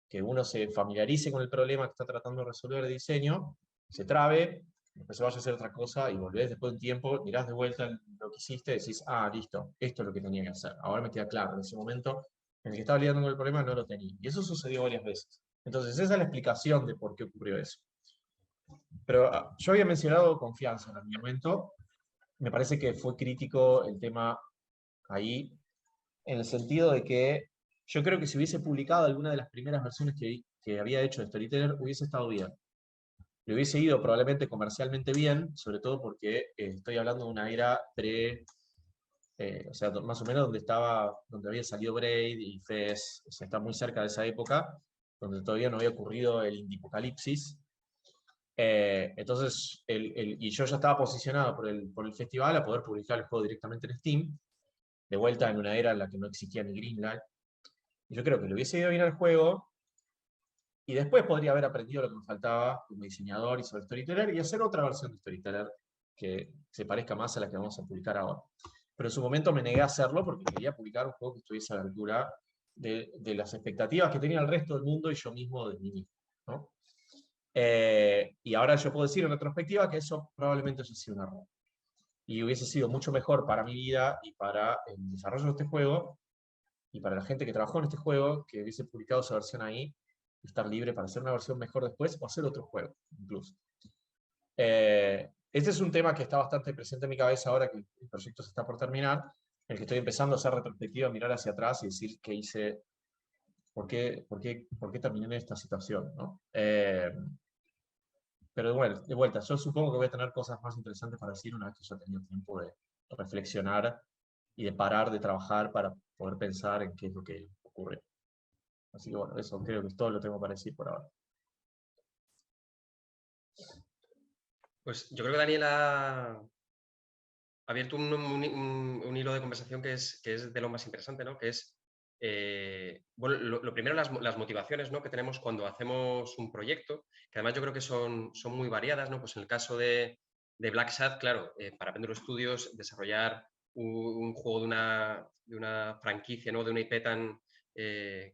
[SPEAKER 5] que uno se familiarice con el problema que está tratando de resolver de diseño, se trabe, después se vaya a hacer otra cosa y volvés después de un tiempo, mirás de vuelta lo que hiciste y decís, ah, listo, esto es lo que tenía que hacer. Ahora me queda claro, en ese momento en el que estaba lidiando con el problema no lo tenía. Y eso sucedió varias veces. Entonces esa es la explicación de por qué ocurrió eso. Pero yo había mencionado confianza en algún momento. Me parece que fue crítico el tema ahí, en el sentido de que yo creo que si hubiese publicado alguna de las primeras versiones que había hecho de Storyteller, hubiese estado bien. Le hubiese ido probablemente comercialmente bien, sobre todo porque estoy hablando de una era o sea, más o menos donde había salido Braid y Fez, o sea, está muy cerca de esa época, donde todavía no había ocurrido el Indipocalipsis. Entonces, y yo ya estaba posicionado por el festival a poder publicar el juego directamente en Steam, de vuelta en una era en la que no existía ni Greenlight. Y yo creo que le hubiese ido bien al juego, y después podría haber aprendido lo que me faltaba como diseñador y sobre Storyteller, y hacer otra versión de Storyteller que se parezca más a la que vamos a publicar ahora. Pero en su momento me negué a hacerlo porque quería publicar un juego que estuviese a la altura de las expectativas que tenía el resto del mundo y yo mismo de mí mismo, ¿no? Y ahora yo puedo decir en retrospectiva que eso probablemente haya sido un error. Y hubiese sido mucho mejor para mi vida y para el desarrollo de este juego, y para la gente que trabajó en este juego, que hubiese publicado esa versión ahí, y estar libre para hacer una versión mejor después, o hacer otro juego, incluso. Este es un tema que está bastante presente en mi cabeza ahora que el proyecto se está por terminar, en el que estoy empezando a hacer retrospectiva, mirar hacia atrás y decir qué hice, por qué terminé en esta situación, ¿no? Pero bueno, de vuelta, yo supongo que voy a tener cosas más interesantes para decir una vez que ya he tenido tiempo de reflexionar y de parar de trabajar para poder pensar en qué es lo que ocurre. Así que bueno, eso creo que es todo lo que tengo para decir por ahora.
[SPEAKER 1] Pues yo creo que Daniel ha abierto un hilo de conversación que es de lo más interesante, ¿no? Que es, bueno, lo primero, las motivaciones, ¿no?, que tenemos cuando hacemos un proyecto, que además yo creo que son muy variadas, ¿no? Pues en el caso de Black Sad, claro, para Péndulo Studios, desarrollar un juego de una franquicia, ¿no?, de una IP tan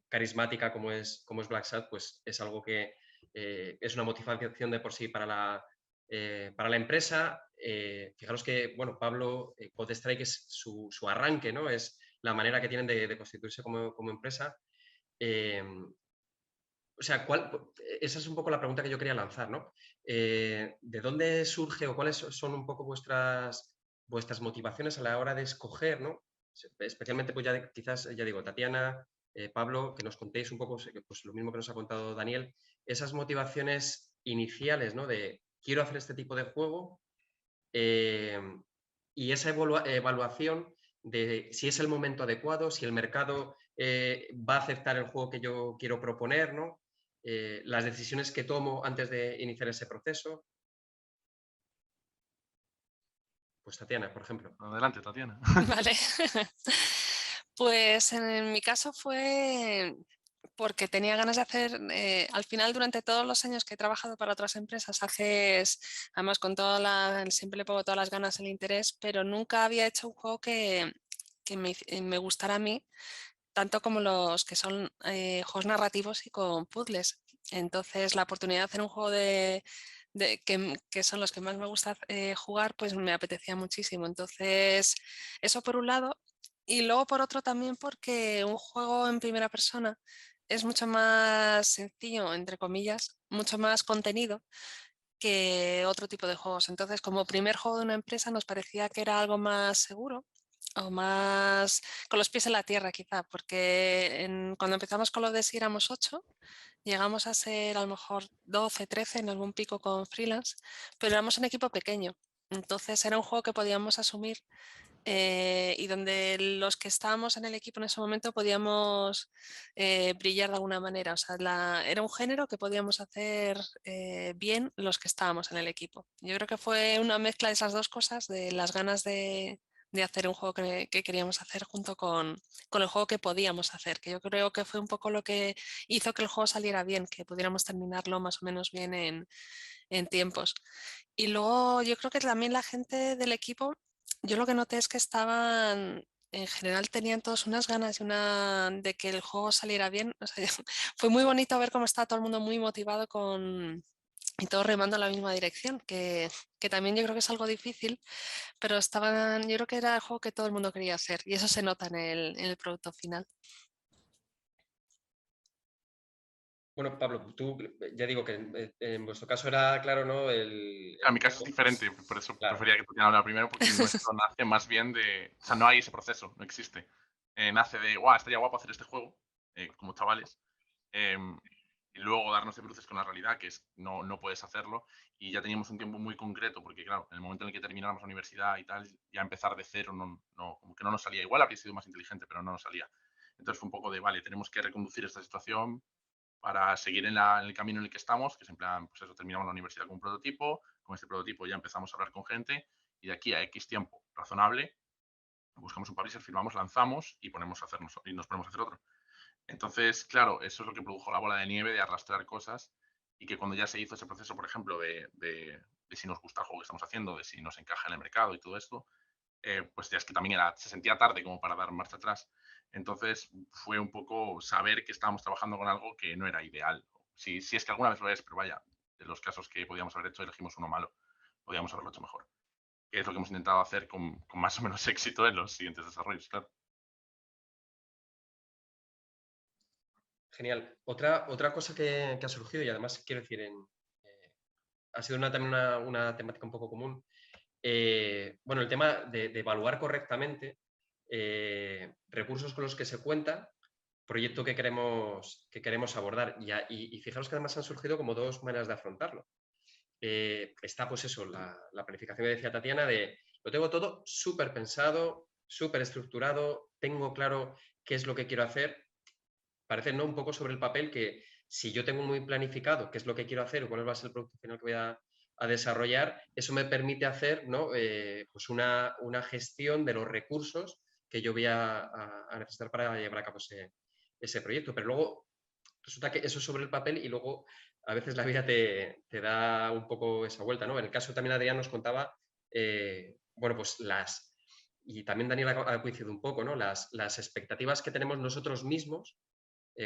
[SPEAKER 1] carismática como es Black Sad, pues es algo que es una motivación de por sí para la empresa. Fijaros que, bueno, Pablo, Code Strike es su arranque, ¿no? Es la manera que tienen de constituirse como empresa. O sea, esa es un poco la pregunta que yo quería lanzar, ¿no? ¿De dónde surge o cuáles son un poco vuestras motivaciones a la hora de escoger, ¿no? Especialmente, pues ya quizás, ya digo, Tatiana, Pablo, que nos contéis un poco, pues lo mismo que nos ha contado Daniel, esas motivaciones iniciales, ¿no? De quiero hacer este tipo de juego, y esa evaluación de si es el momento adecuado, si el mercado va a aceptar el juego que yo quiero proponer, ¿no? Las decisiones que tomo antes de iniciar ese proceso. Pues Tatiana, por ejemplo.
[SPEAKER 4] Adelante, Tatiana.
[SPEAKER 2] Vale. Pues en mi caso fue porque tenía ganas de hacer, al final durante todos los años que he trabajado para otras empresas, haces, además con siempre le pongo todas las ganas, el interés, pero nunca había hecho un juego que me gustara a mí, tanto como los que son juegos narrativos y con puzzles. Entonces la oportunidad de hacer un juego que son los que más me gusta jugar, pues me apetecía muchísimo. Entonces, eso por un lado. Y luego por otro también porque un juego en primera persona es mucho más sencillo, entre comillas, mucho más contenido que otro tipo de juegos. Entonces, como primer juego de una empresa nos parecía que era algo más seguro o más con los pies en la tierra quizá, porque cuando empezamos con lo de si éramos 8, llegamos a ser a lo mejor 12, 13 en algún pico con freelance, pero éramos un equipo pequeño. Entonces era un juego que podíamos asumir y donde los que estábamos en el equipo en ese momento podíamos brillar de alguna manera. O sea, era un género que podíamos hacer bien los que estábamos en el equipo. Yo creo que fue una mezcla de esas dos cosas, de las ganas de hacer un juego que queríamos hacer junto con el juego que podíamos hacer, que yo creo que fue un poco lo que hizo que el juego saliera bien, que pudiéramos terminarlo más o menos bien en tiempos. Y luego yo creo que también la gente del equipo, yo lo que noté es que estaban, en general tenían todos unas ganas de que el juego saliera bien. O sea, fue muy bonito ver cómo estaba todo el mundo muy motivado y todos remando en la misma dirección, que también yo creo que es algo difícil, pero yo creo que era el juego que todo el mundo quería hacer y eso se nota en el producto final.
[SPEAKER 1] Bueno, Pablo, tú, ya digo que en vuestro caso era claro, ¿no?
[SPEAKER 4] En mi caso es diferente, por eso
[SPEAKER 1] Claro.
[SPEAKER 4] prefería que Tatiana hablara primero, porque nuestro nace más bien de... O sea, no hay ese proceso, no existe. Nace de, guau, estaría guapo hacer este juego, como chavales, y luego darnos de bruces con la realidad, que es no puedes hacerlo, y ya teníamos un tiempo muy concreto, porque claro, en el momento en el que termináramos la universidad y tal, ya empezar de cero, como que no nos salía. Igual habría sido más inteligente, pero no nos salía. Entonces fue un poco de, vale, tenemos que reconducir esta situación para seguir en el camino en el que estamos, que es en plan, pues eso, terminamos la universidad con un prototipo, con este prototipo ya empezamos a hablar con gente, y de aquí a X tiempo razonable, buscamos un publisher, firmamos, lanzamos y nos ponemos a hacer otro. Entonces, claro, eso es lo que produjo la bola de nieve de arrastrar cosas, y que cuando ya se hizo ese proceso, por ejemplo, de si nos gusta el juego que estamos haciendo, de si nos encaja en el mercado y todo esto, pues ya es que también se sentía tarde como para dar marcha atrás. Entonces fue un poco saber que estábamos trabajando con algo que no era ideal. Si es que alguna vez lo es, pero vaya, de los casos que podíamos haber hecho, elegimos uno malo. Podíamos haberlo hecho mejor. Que es lo que hemos intentado hacer con más o menos éxito en los siguientes desarrollos, claro.
[SPEAKER 1] Genial. Otra cosa que ha surgido, y además quiero decir, ha sido también una temática un poco común. Bueno, el tema de evaluar correctamente recursos con los que se cuenta, proyecto que queremos abordar. Y fijaros que además han surgido como dos maneras de afrontarlo. Está pues eso, la planificación que decía Tatiana, de lo tengo todo súper pensado, súper estructurado, tengo claro qué es lo que quiero hacer. Parece, ¿no?, un poco sobre el papel que si yo tengo muy planificado qué es lo que quiero hacer o cuál va a ser el producto final que voy a desarrollar, eso me permite hacer, ¿no?, pues una gestión de los recursos que yo voy a necesitar para llevar a cabo ese proyecto. Pero luego resulta que eso es sobre el papel y luego a veces la vida te da un poco esa vuelta, ¿no? En el caso también Adrián nos contaba, bueno, pues y también Daniel ha coincidido un poco, ¿no?, las expectativas que tenemos nosotros mismos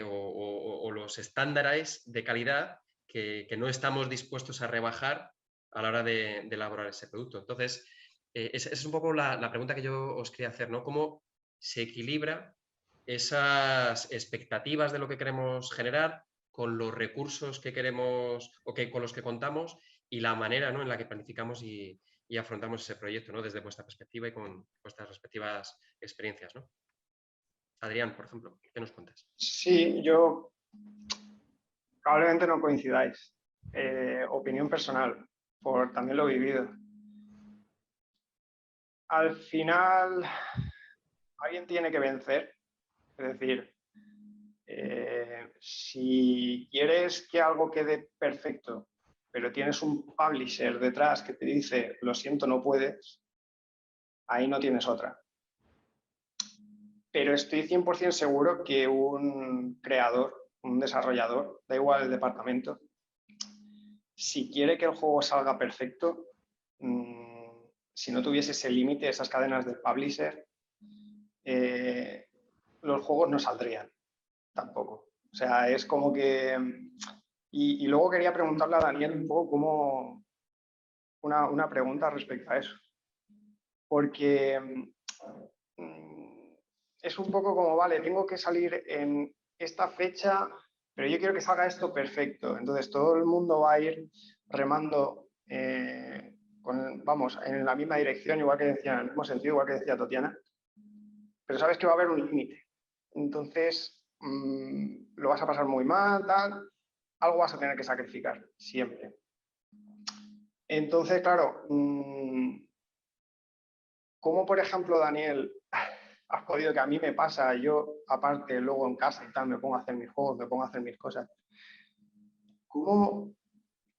[SPEAKER 1] o los estándares de calidad que no estamos dispuestos a rebajar a la hora de elaborar ese producto. Entonces, esa es un poco la pregunta que yo os quería hacer, ¿no? ¿Cómo se equilibra esas expectativas de lo que queremos generar con los recursos que queremos o con los que contamos y la manera, ¿no?, en la que planificamos y afrontamos ese proyecto, ¿no?, desde vuestra perspectiva y con vuestras respectivas experiencias, ¿no? Adrián, por ejemplo, ¿qué nos cuentas?
[SPEAKER 3] Sí, yo probablemente no coincidáis. Opinión personal, por también lo vivido. Al final, alguien tiene que vencer. Es decir, si quieres que algo quede perfecto, pero tienes un publisher detrás que te dice, lo siento, no puedes, ahí no tienes otra. Pero estoy 100% seguro que un creador, un desarrollador, da igual el departamento, si quiere que el juego salga perfecto, si no tuviese ese límite, esas cadenas de publisher, los juegos no saldrían tampoco. O sea, es como que... Y luego quería preguntarle a Daniel un poco cómo... Una pregunta respecto a eso. Porque es un poco como, vale, tengo que salir en esta fecha, pero yo quiero que salga esto perfecto. Entonces todo el mundo va a ir remando, vamos, en la misma dirección, igual que decía, en el mismo sentido, igual que decía Tatiana. Pero sabes que va a haber un límite. Entonces lo vas a pasar muy mal, tal. Algo vas a tener que sacrificar, siempre. Entonces, claro, ¿cómo, por ejemplo, Daniel, has podido, que a mí me pasa, yo aparte luego en casa y tal, me pongo a hacer mis juegos, me pongo a hacer mis cosas? ¿Cómo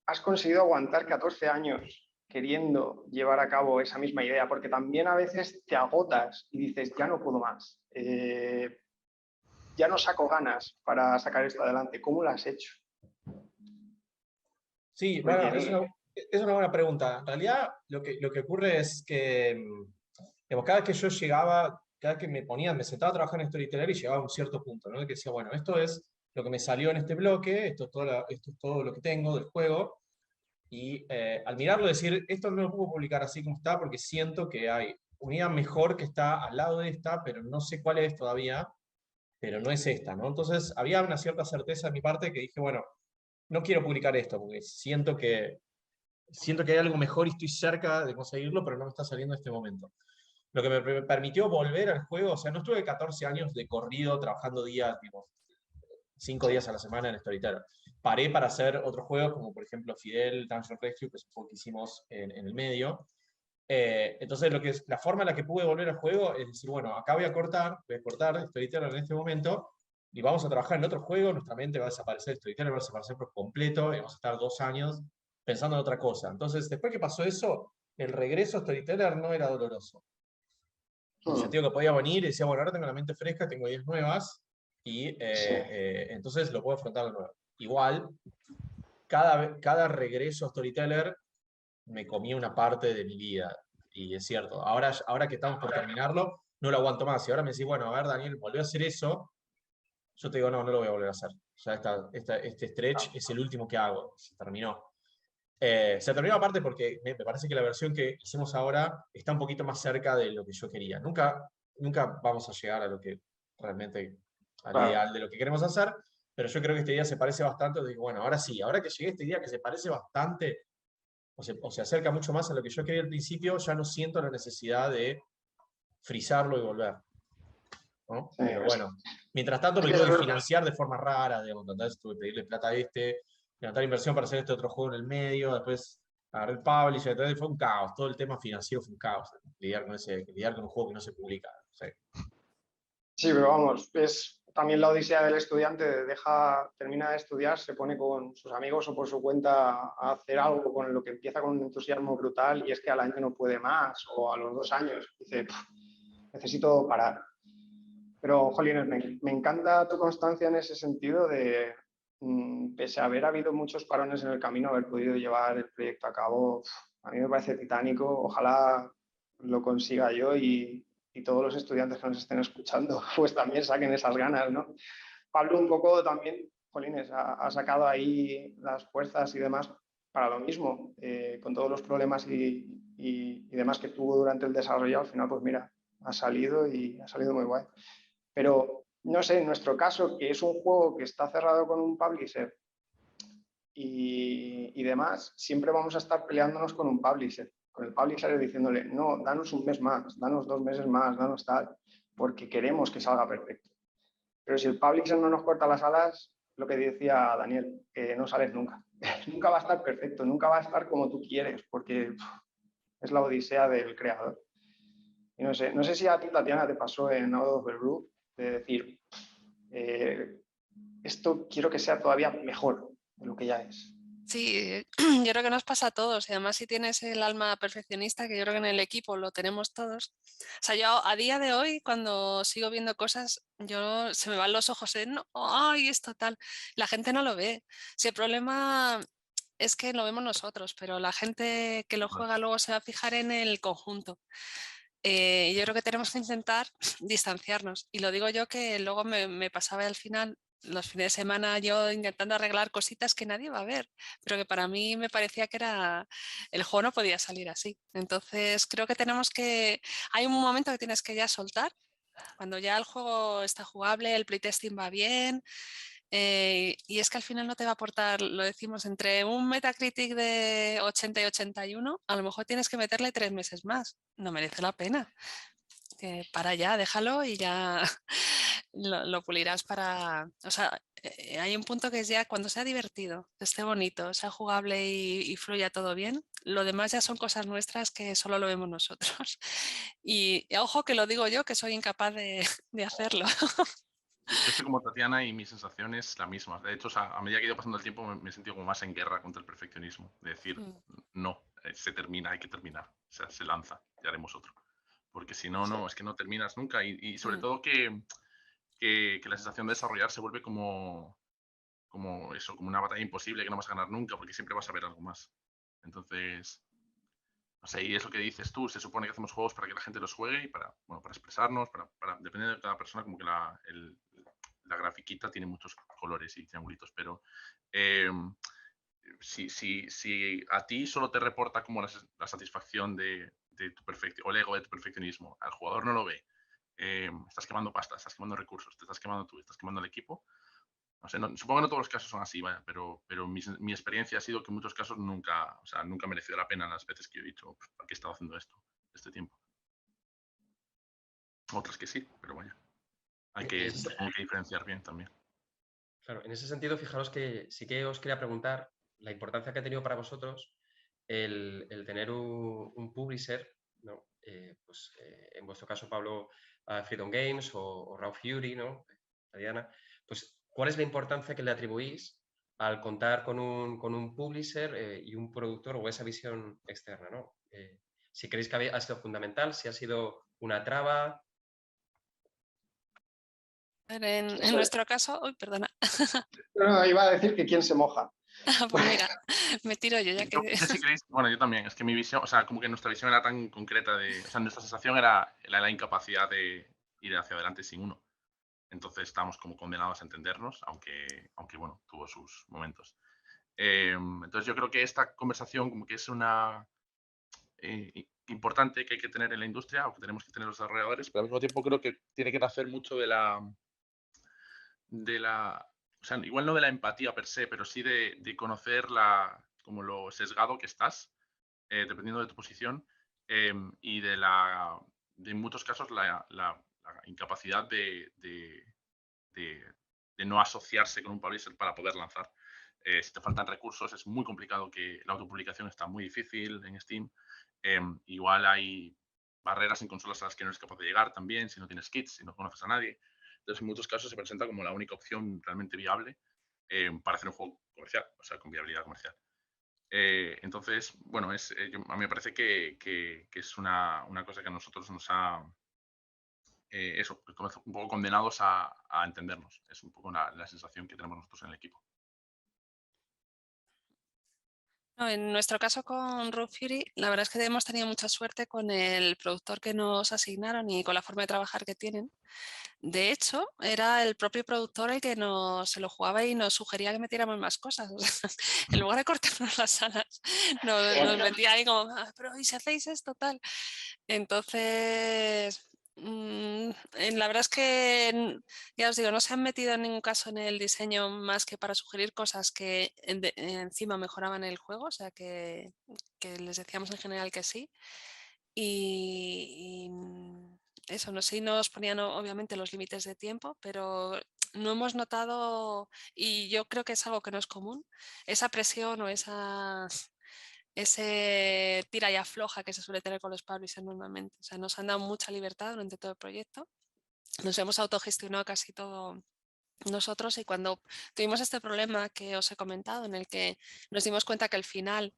[SPEAKER 3] has conseguido aguantar 14 años queriendo llevar a cabo esa misma idea? Porque también a veces te agotas y dices, ya no puedo más, ya no saco ganas para sacar esto adelante. ¿Cómo lo has hecho?
[SPEAKER 5] Sí, bueno, es una buena pregunta. En realidad, lo que ocurre es que, digamos, cada vez que yo llegaba, cada vez que me sentaba a trabajar en Storyteller y llegaba a un cierto punto, ¿no? Que decía, bueno, esto es lo que me salió en este bloque, esto es todo lo que tengo del juego, y al mirarlo decir, esto no lo puedo publicar así como está porque siento que hay una idea mejor que está al lado de esta, pero no sé cuál es todavía, pero no es esta, ¿no? Entonces había una cierta certeza de mi parte que dije, bueno, no quiero publicar esto porque siento que hay algo mejor y estoy cerca de conseguirlo, pero no me está saliendo en este momento. Lo que me permitió volver al juego, o sea, no estuve 14 años de corrido trabajando días, tipo, 5 días a la semana en Storyteller. Paré para hacer otros juegos, como por ejemplo Fidel, Dungeon Rescue, que es un juego que hicimos en el medio. Entonces, la forma en la que pude volver al juego es decir, bueno, acá voy a cortar Storyteller en este momento, y vamos a trabajar en otro juego, nuestra mente va a desaparecer, Storyteller va a desaparecer por completo, y vamos a estar 2 años pensando en otra cosa. Entonces, después que pasó eso, el regreso a Storyteller no era doloroso. En el sentido que podía venir y decía, bueno, ahora tengo la mente fresca, tengo ideas nuevas, y entonces lo puedo afrontar de nuevo. Igual, cada regreso a Storyteller me comía una parte de mi vida, y es cierto, ahora que estamos por terminarlo, no lo aguanto más, y ahora me decís, bueno, a ver, Daniel, volví a hacer eso, yo te digo, no lo voy a volver a hacer, ya este stretch es el último que hago, se terminó. Se terminó aparte porque me parece que la versión que hicimos ahora está un poquito más cerca de lo que yo quería. Nunca vamos a llegar a lo que realmente, al ideal de lo que queremos hacer, pero yo creo que este día se parece bastante. Digo, bueno, ahora sí, ahora que llegué a este día que se parece bastante, o se acerca mucho más a lo que yo quería al principio, ya no siento la necesidad de frizarlo y volver, ¿no?
[SPEAKER 3] Sí,
[SPEAKER 5] pero bueno, mientras tanto me tuve que financiar de forma rara, digamos, entonces tuve que pedirle plata a levantar inversión para hacer este otro juego en el medio, después agarré el publisher, entonces fue un caos, todo el tema financiero fue un caos, lidiar con un juego que no se publica. Sí,
[SPEAKER 3] sí, pero vamos, es también la odisea del estudiante, termina de estudiar, se pone con sus amigos o por su cuenta a hacer algo con lo que empieza con un entusiasmo brutal y es que al año no puede más, o a los 2 años dice, necesito parar. Pero, jolines, me encanta tu constancia en ese sentido de, pese a haber habido muchos parones en el camino, haber podido llevar el proyecto a cabo, a mí me parece titánico. Ojalá lo consiga yo y todos los estudiantes que nos estén escuchando, pues también saquen esas ganas, ¿no? Pablo un poco también, jolines, ha sacado ahí las fuerzas y demás para lo mismo, con todos los problemas y demás que tuvo durante el desarrollo. Al final, pues mira, ha salido y ha salido muy guay. Pero no sé, en nuestro caso, que es un juego que está cerrado con un publisher y demás, siempre vamos a estar peleándonos con un publisher, con el publisher diciéndole, no, danos un mes más, danos 2 meses más, danos tal, porque queremos que salga perfecto. Pero si el publisher no nos corta las alas, lo que decía Daniel, que no sales nunca. Nunca va a estar perfecto, nunca va a estar como tú quieres, porque es la odisea del creador. Y no sé si a ti, Tatiana, te pasó en Out of the Blue de decir, esto quiero que sea todavía mejor de lo que ya es.
[SPEAKER 2] Sí, yo creo que nos pasa a todos y además si tienes el alma perfeccionista, que yo creo que en el equipo lo tenemos todos. O sea, yo a día de hoy cuando sigo viendo cosas, se me van los ojos no, ay, esto tal. La gente no lo ve. Si el problema es que lo vemos nosotros, pero la gente que lo juega luego se va a fijar en el conjunto. Yo creo que tenemos que intentar distanciarnos. Y lo digo yo que luego me pasaba al final los fines de semana yo intentando arreglar cositas que nadie va a ver, pero que para mí me parecía que el juego no podía salir así. Entonces creo que hay un momento que tienes que ya soltar, cuando ya el juego está jugable, el playtesting va bien, y es que al final no te va a aportar, lo decimos, entre un Metacritic de 80 y 81, a lo mejor tienes que meterle 3 meses más, no merece la pena. Para ya, déjalo y ya lo pulirás para... O sea, hay un punto que es ya cuando sea divertido, esté bonito, sea jugable y fluya todo bien, lo demás ya son cosas nuestras que solo lo vemos nosotros. Y ojo que lo digo yo, que soy incapaz de hacerlo.
[SPEAKER 4] Yo estoy como Tatiana y mi sensación es la misma. De hecho, o sea, a medida que ha ido pasando el tiempo me he sentido como más en guerra contra el perfeccionismo. De decir, no, se termina, hay que terminar. O sea, se lanza, ya haremos otro. Porque si no, no, es que no terminas nunca. Y sobre todo que la sensación de desarrollar se vuelve como una batalla imposible que no vas a ganar nunca porque siempre vas a ver algo más. Entonces, no sé, y es lo que dices tú, se supone que hacemos juegos para que la gente los juegue y para expresarnos, dependiendo de cada persona, como que la grafiquita tiene muchos colores y triangulitos, pero si a ti solo te reporta como la satisfacción de tu perfección o el ego de tu perfeccionismo, al jugador no lo ve, estás quemando pasta, estás quemando recursos, te estás quemando tú, estás quemando el equipo. No sé, supongo que no todos los casos son así, ¿vale? Pero mi experiencia ha sido que en muchos casos nunca ha merecido la pena las veces que yo he dicho, ¿para qué he estado haciendo esto este tiempo? Otras que sí, pero vaya. Hay que diferenciar bien también.
[SPEAKER 1] Claro, en ese sentido, fijaros que sí que os quería preguntar la importancia que ha tenido para vosotros el tener un publisher, ¿no? En vuestro caso, Pablo, Freedom Games o Raw Fury, ¿no? Diana, pues ¿cuál es la importancia que le atribuís al contar con un publisher y un productor o esa visión externa, ¿no? Si creéis que ha sido fundamental, si ha sido una traba.
[SPEAKER 2] En nuestro caso, uy, perdona.
[SPEAKER 3] No, iba a decir que quién se moja.
[SPEAKER 2] Pues mira, me tiro yo ya que...
[SPEAKER 4] Si queréis, bueno, yo también, es que mi visión, o sea, como que nuestra visión era tan concreta o sea, nuestra sensación era la incapacidad de ir hacia adelante sin uno. Entonces estábamos como condenados a entendernos, aunque bueno, tuvo sus momentos. Entonces yo creo que esta conversación como que es una importante que hay que tener en la industria o que tenemos que tener los desarrolladores, pero al mismo tiempo creo que tiene que nacer mucho de la o sea, igual no de la empatía per se, pero sí de conocer como lo sesgado que estás, dependiendo de tu posición, y de en muchos casos la incapacidad de no asociarse con un publisher para poder lanzar. Si te faltan recursos, es muy complicado, que la autopublicación está muy difícil en Steam. Igual hay barreras en consolas a las que no eres capaz de llegar también, si no tienes kits, si no conoces a nadie. Entonces, en muchos casos se presenta como la única opción realmente viable para hacer un juego comercial, o sea, con viabilidad comercial. Entonces, bueno, a mí me parece que es una cosa que a nosotros nos ha un poco condenados a entendernos. Es un poco la sensación que tenemos nosotros en el equipo.
[SPEAKER 2] No, en nuestro caso con Raw Fury, la verdad es que hemos tenido mucha suerte con el productor que nos asignaron y con la forma de trabajar que tienen. De hecho, era el propio productor el que se lo jugaba y nos sugería que metiéramos más cosas. En lugar de cortarnos las alas, nos metía ahí como, pero ¿y si hacéis esto tal? Entonces, La verdad es que, ya os digo, no se han metido en ningún caso en el diseño más que para sugerir cosas que encima mejoraban el juego, o sea que les decíamos en general que sí. Y eso, no sí nos ponían obviamente los límites de tiempo, pero no hemos notado, y yo creo que es algo que no es común, esa presión o ese tira y afloja que se suele tener con los publishers normalmente. O sea, nos han dado mucha libertad durante todo el proyecto. Nos hemos autogestionado casi todo nosotros, y cuando tuvimos este problema que os he comentado, en el que nos dimos cuenta que el final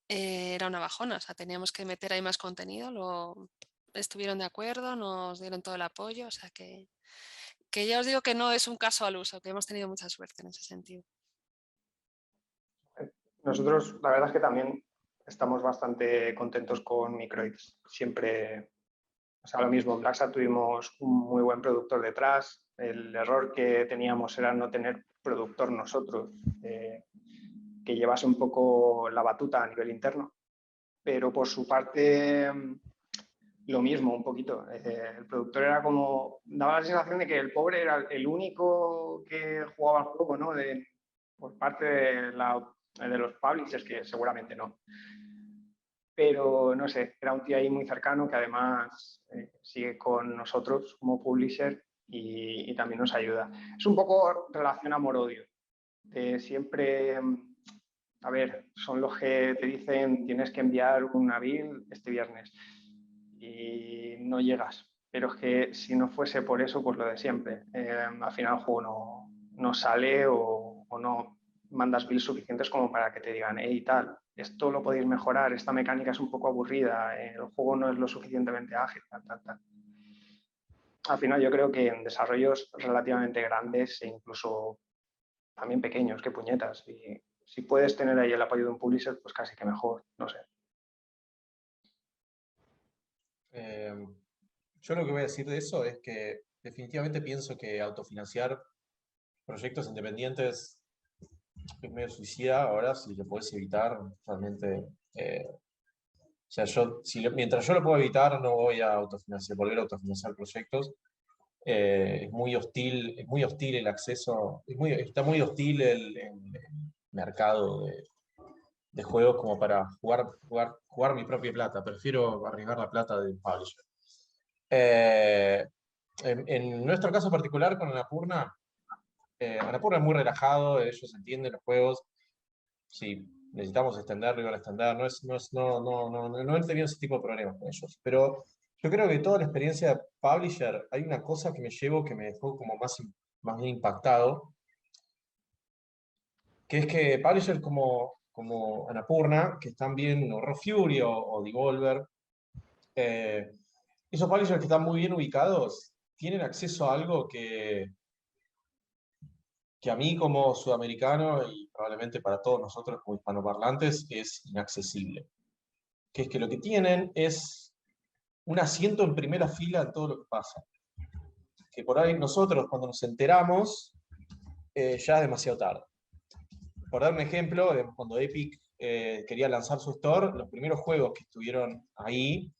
[SPEAKER 2] era una bajona, o sea, teníamos que meter ahí más contenido, estuvieron de acuerdo, nos dieron todo el apoyo, o sea que ya os digo que no es un caso al uso, que hemos tenido mucha suerte en ese sentido.
[SPEAKER 3] Nosotros, la verdad es que también estamos bastante contentos con Microids. Siempre, o sea, lo mismo, en Blacksat tuvimos un muy buen productor detrás. El error que teníamos era no tener productor nosotros, que llevase un poco la batuta a nivel interno. Pero por su parte, lo mismo, un poquito. El productor era como, daba la sensación de que el pobre era el único que jugaba el juego, ¿no? Por parte de los publishers, que seguramente no. Pero no sé, era un tío ahí muy cercano que además sigue con nosotros como publisher y también nos ayuda. Es un poco relación amor-odio. Siempre, a ver, son los que te dicen tienes que enviar una build este viernes y no llegas. Pero es que si no fuese por eso, pues lo de siempre. Al final el juego no sale o no mandas builds suficientes como para que te digan, hey, tal, esto lo podéis mejorar, esta mecánica es un poco aburrida, el juego no es lo suficientemente ágil, tal. Al final yo creo que en desarrollos relativamente grandes e incluso también pequeños, qué puñetas, y si puedes tener ahí el apoyo de un publisher, pues casi que mejor, no sé.
[SPEAKER 5] Yo lo que voy a decir de eso es que definitivamente pienso que autofinanciar proyectos independientes es medio suicida. Ahora, si lo podés evitar, realmente... o sea, mientras yo lo puedo evitar, no voy a volver a autofinanciar proyectos. Es muy hostil el acceso, está muy hostil el mercado de juegos como para jugar mi propia plata. Prefiero arriesgar la plata del publisher. En nuestro caso particular con Annapurna, Annapurna es muy relajado, ellos entienden los juegos. Si necesitamos extenderlo, iban a extender. No he tenido ese tipo de problemas con ellos. Pero yo creo que toda la experiencia de publisher, hay una cosa que me llevo que me dejó como más bien impactado, que es que publishers como Annapurna, que están bien, o Raw Fury o Devolver, esos publishers que están muy bien ubicados, tienen acceso a algo que a mí como sudamericano y probablemente para todos nosotros como hispanoparlantes es inaccesible. Que es que lo que tienen es un asiento en primera fila en todo lo que pasa. Que por ahí nosotros cuando nos enteramos ya es demasiado tarde. Por dar un ejemplo, cuando Epic quería lanzar su store, los primeros juegos que estuvieron ahí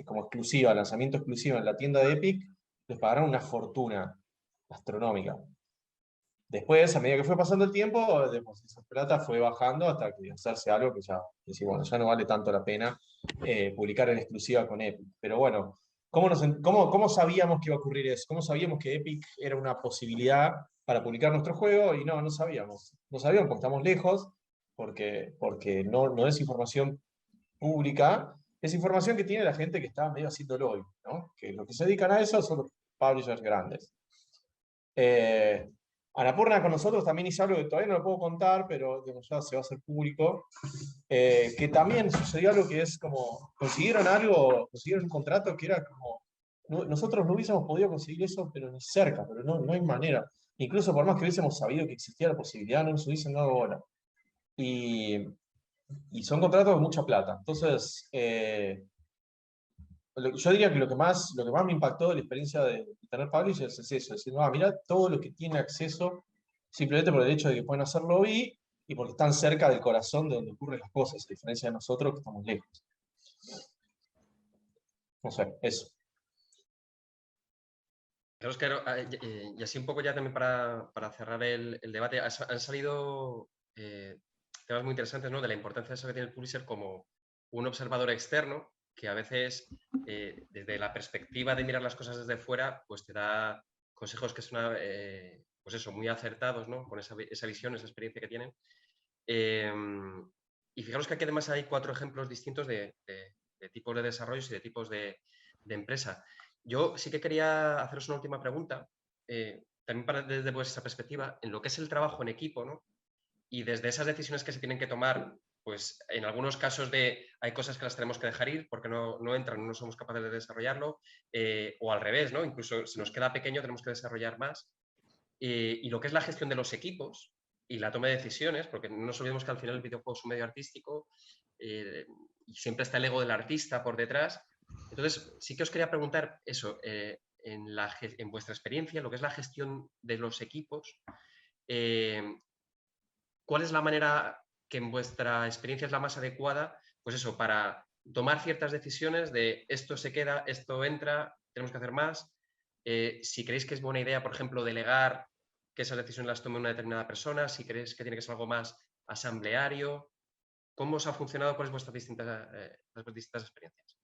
[SPEAKER 5] como exclusiva, lanzamiento exclusivo en la tienda de Epic, les pagaron una fortuna astronómica. Después, a medida que fue pasando el tiempo, esa plata fue bajando hasta que hacerse algo que ya no vale tanto la pena publicar en exclusiva con Epic. Pero bueno, ¿cómo sabíamos que iba a ocurrir eso? ¿Cómo sabíamos que Epic era una posibilidad para publicar nuestro juego? Y no sabíamos. No sabíamos porque estamos lejos, porque no es información pública, es información que tiene la gente que está medio haciéndolo hoy, ¿no? Que los que se dedican a eso son los publishers grandes. Annapurna con nosotros también hizo algo que todavía no lo puedo contar, pero ya se va a hacer público, que también sucedió algo que es como, consiguieron un contrato que era como, nosotros no hubiésemos podido conseguir eso, pero ni cerca, pero no hay manera. Incluso por más que hubiésemos sabido que existía la posibilidad, no nos hubiesen dado bola. Y son contratos de mucha plata. Entonces, yo diría que lo que más me impactó de la experiencia de tener publishers es eso, decir, mira todo lo que tiene acceso simplemente por el hecho de que pueden hacer lobby y porque están cerca del corazón de donde ocurren las cosas, a diferencia de nosotros que estamos lejos. No sé, eso.
[SPEAKER 1] Fijaros que, y así un poco ya también para cerrar el debate, han salido temas muy interesantes, ¿no? De la importancia de eso que tiene el publisher como un observador externo que a veces, desde la perspectiva de mirar las cosas desde fuera, pues te da consejos que son, pues eso, muy acertados, ¿no? Con esa visión, esa experiencia que tienen. Y fijaros que aquí además hay 4 ejemplos distintos de tipos de desarrollos y de tipos de empresa. Yo sí que quería haceros una última pregunta, también desde vuestra perspectiva, en lo que es el trabajo en equipo, ¿no? Y desde esas decisiones que se tienen que tomar, pues en algunos casos hay cosas que las tenemos que dejar ir porque no entran, no somos capaces de desarrollarlo, o al revés, ¿no? Incluso se nos queda pequeño, tenemos que desarrollar más. Y lo que es la gestión de los equipos y la toma de decisiones, porque no nos olvidemos que al final el videojuego es un medio artístico y siempre está el ego del artista por detrás. Entonces, sí que os quería preguntar eso, en vuestra experiencia, lo que es la gestión de los equipos, ¿cuál es la manera que en vuestra experiencia es la más adecuada, pues eso, para tomar ciertas decisiones de esto se queda, esto entra, tenemos que hacer más? Si creéis que es buena idea, por ejemplo, delegar que esas decisiones las tome una determinada persona, si creéis que tiene que ser algo más asambleario, ¿cómo os ha funcionado? ¿Cuáles vuestras distintas experiencias?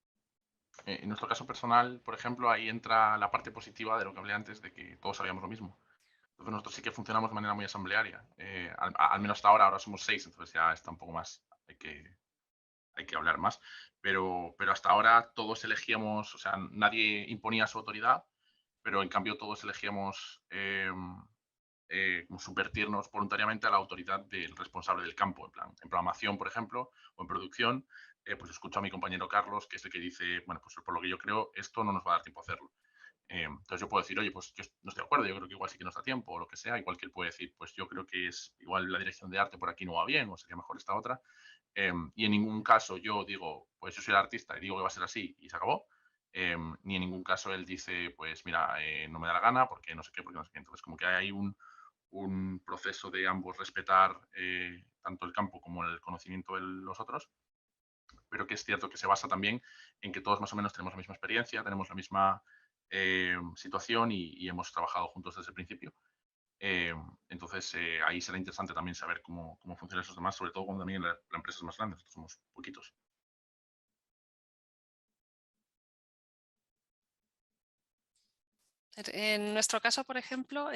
[SPEAKER 4] En nuestro caso personal, por ejemplo, ahí entra la parte positiva de lo que hablé antes, de que todos sabíamos lo mismo. Entonces nosotros sí que funcionamos de manera muy asamblearia. Al menos hasta ahora somos 6, entonces ya está un poco más, hay que hablar más. Pero hasta ahora todos elegíamos, o sea, nadie imponía su autoridad, pero en cambio todos elegíamos subvertirnos voluntariamente a la autoridad del responsable del campo, en programación, por ejemplo, o en producción. Pues escucho a mi compañero Carlos, que es el que dice, bueno, pues por lo que yo creo, esto no nos va a dar tiempo a hacerlo. Entonces yo puedo decir, oye, pues yo no estoy de acuerdo, yo creo que igual sí que nos da tiempo o lo que sea, igual que él puede decir, pues yo creo que es igual la dirección de arte por aquí no va bien o sería mejor esta otra. Y en ningún caso yo digo, pues yo soy el artista y digo que va a ser así y se acabó. Ni en ningún caso él dice, pues mira, no me da la gana porque no sé qué, porque no sé qué. Entonces como que hay un proceso de ambos respetar tanto el campo como el conocimiento de los otros, pero que es cierto que se basa también en que todos más o menos tenemos la misma experiencia, tenemos la misma situación y hemos trabajado juntos desde el principio. Entonces ahí será interesante también saber cómo funcionan esos demás, sobre todo cuando también la empresa es más grande, nosotros somos poquitos.
[SPEAKER 2] En nuestro caso, por ejemplo,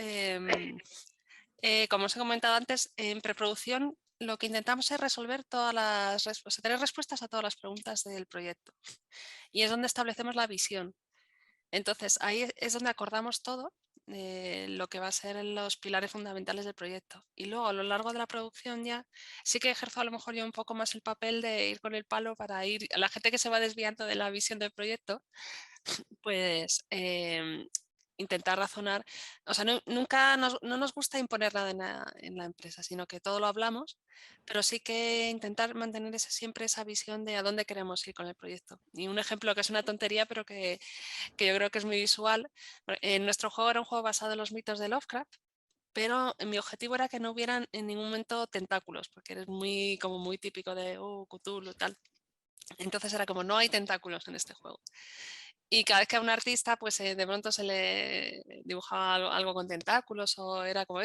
[SPEAKER 2] como os he comentado antes, en preproducción lo que intentamos es resolver tener respuestas a todas las preguntas del proyecto. Y es donde establecemos la visión. Entonces, ahí es donde acordamos todo lo que va a ser los pilares fundamentales del proyecto. Y luego, a lo largo de la producción ya, sí que ejerzo a lo mejor yo un poco más el papel de ir con el palo para ir a la gente que se va desviando de la visión del proyecto, pues intentar razonar. O sea, nunca no nos gusta imponer nada en la empresa, sino que todo lo hablamos, pero sí que intentar mantener siempre esa visión de a dónde queremos ir con el proyecto. Y un ejemplo que es una tontería, pero que yo creo que es muy visual. En nuestro juego era un juego basado en los mitos de Lovecraft, pero mi objetivo era que no hubieran en ningún momento tentáculos, porque eres como muy típico de Cthulhu tal. Entonces era como no hay tentáculos en este juego. Y cada vez que a un artista pues de pronto se le dibujaba algo con tentáculos o era como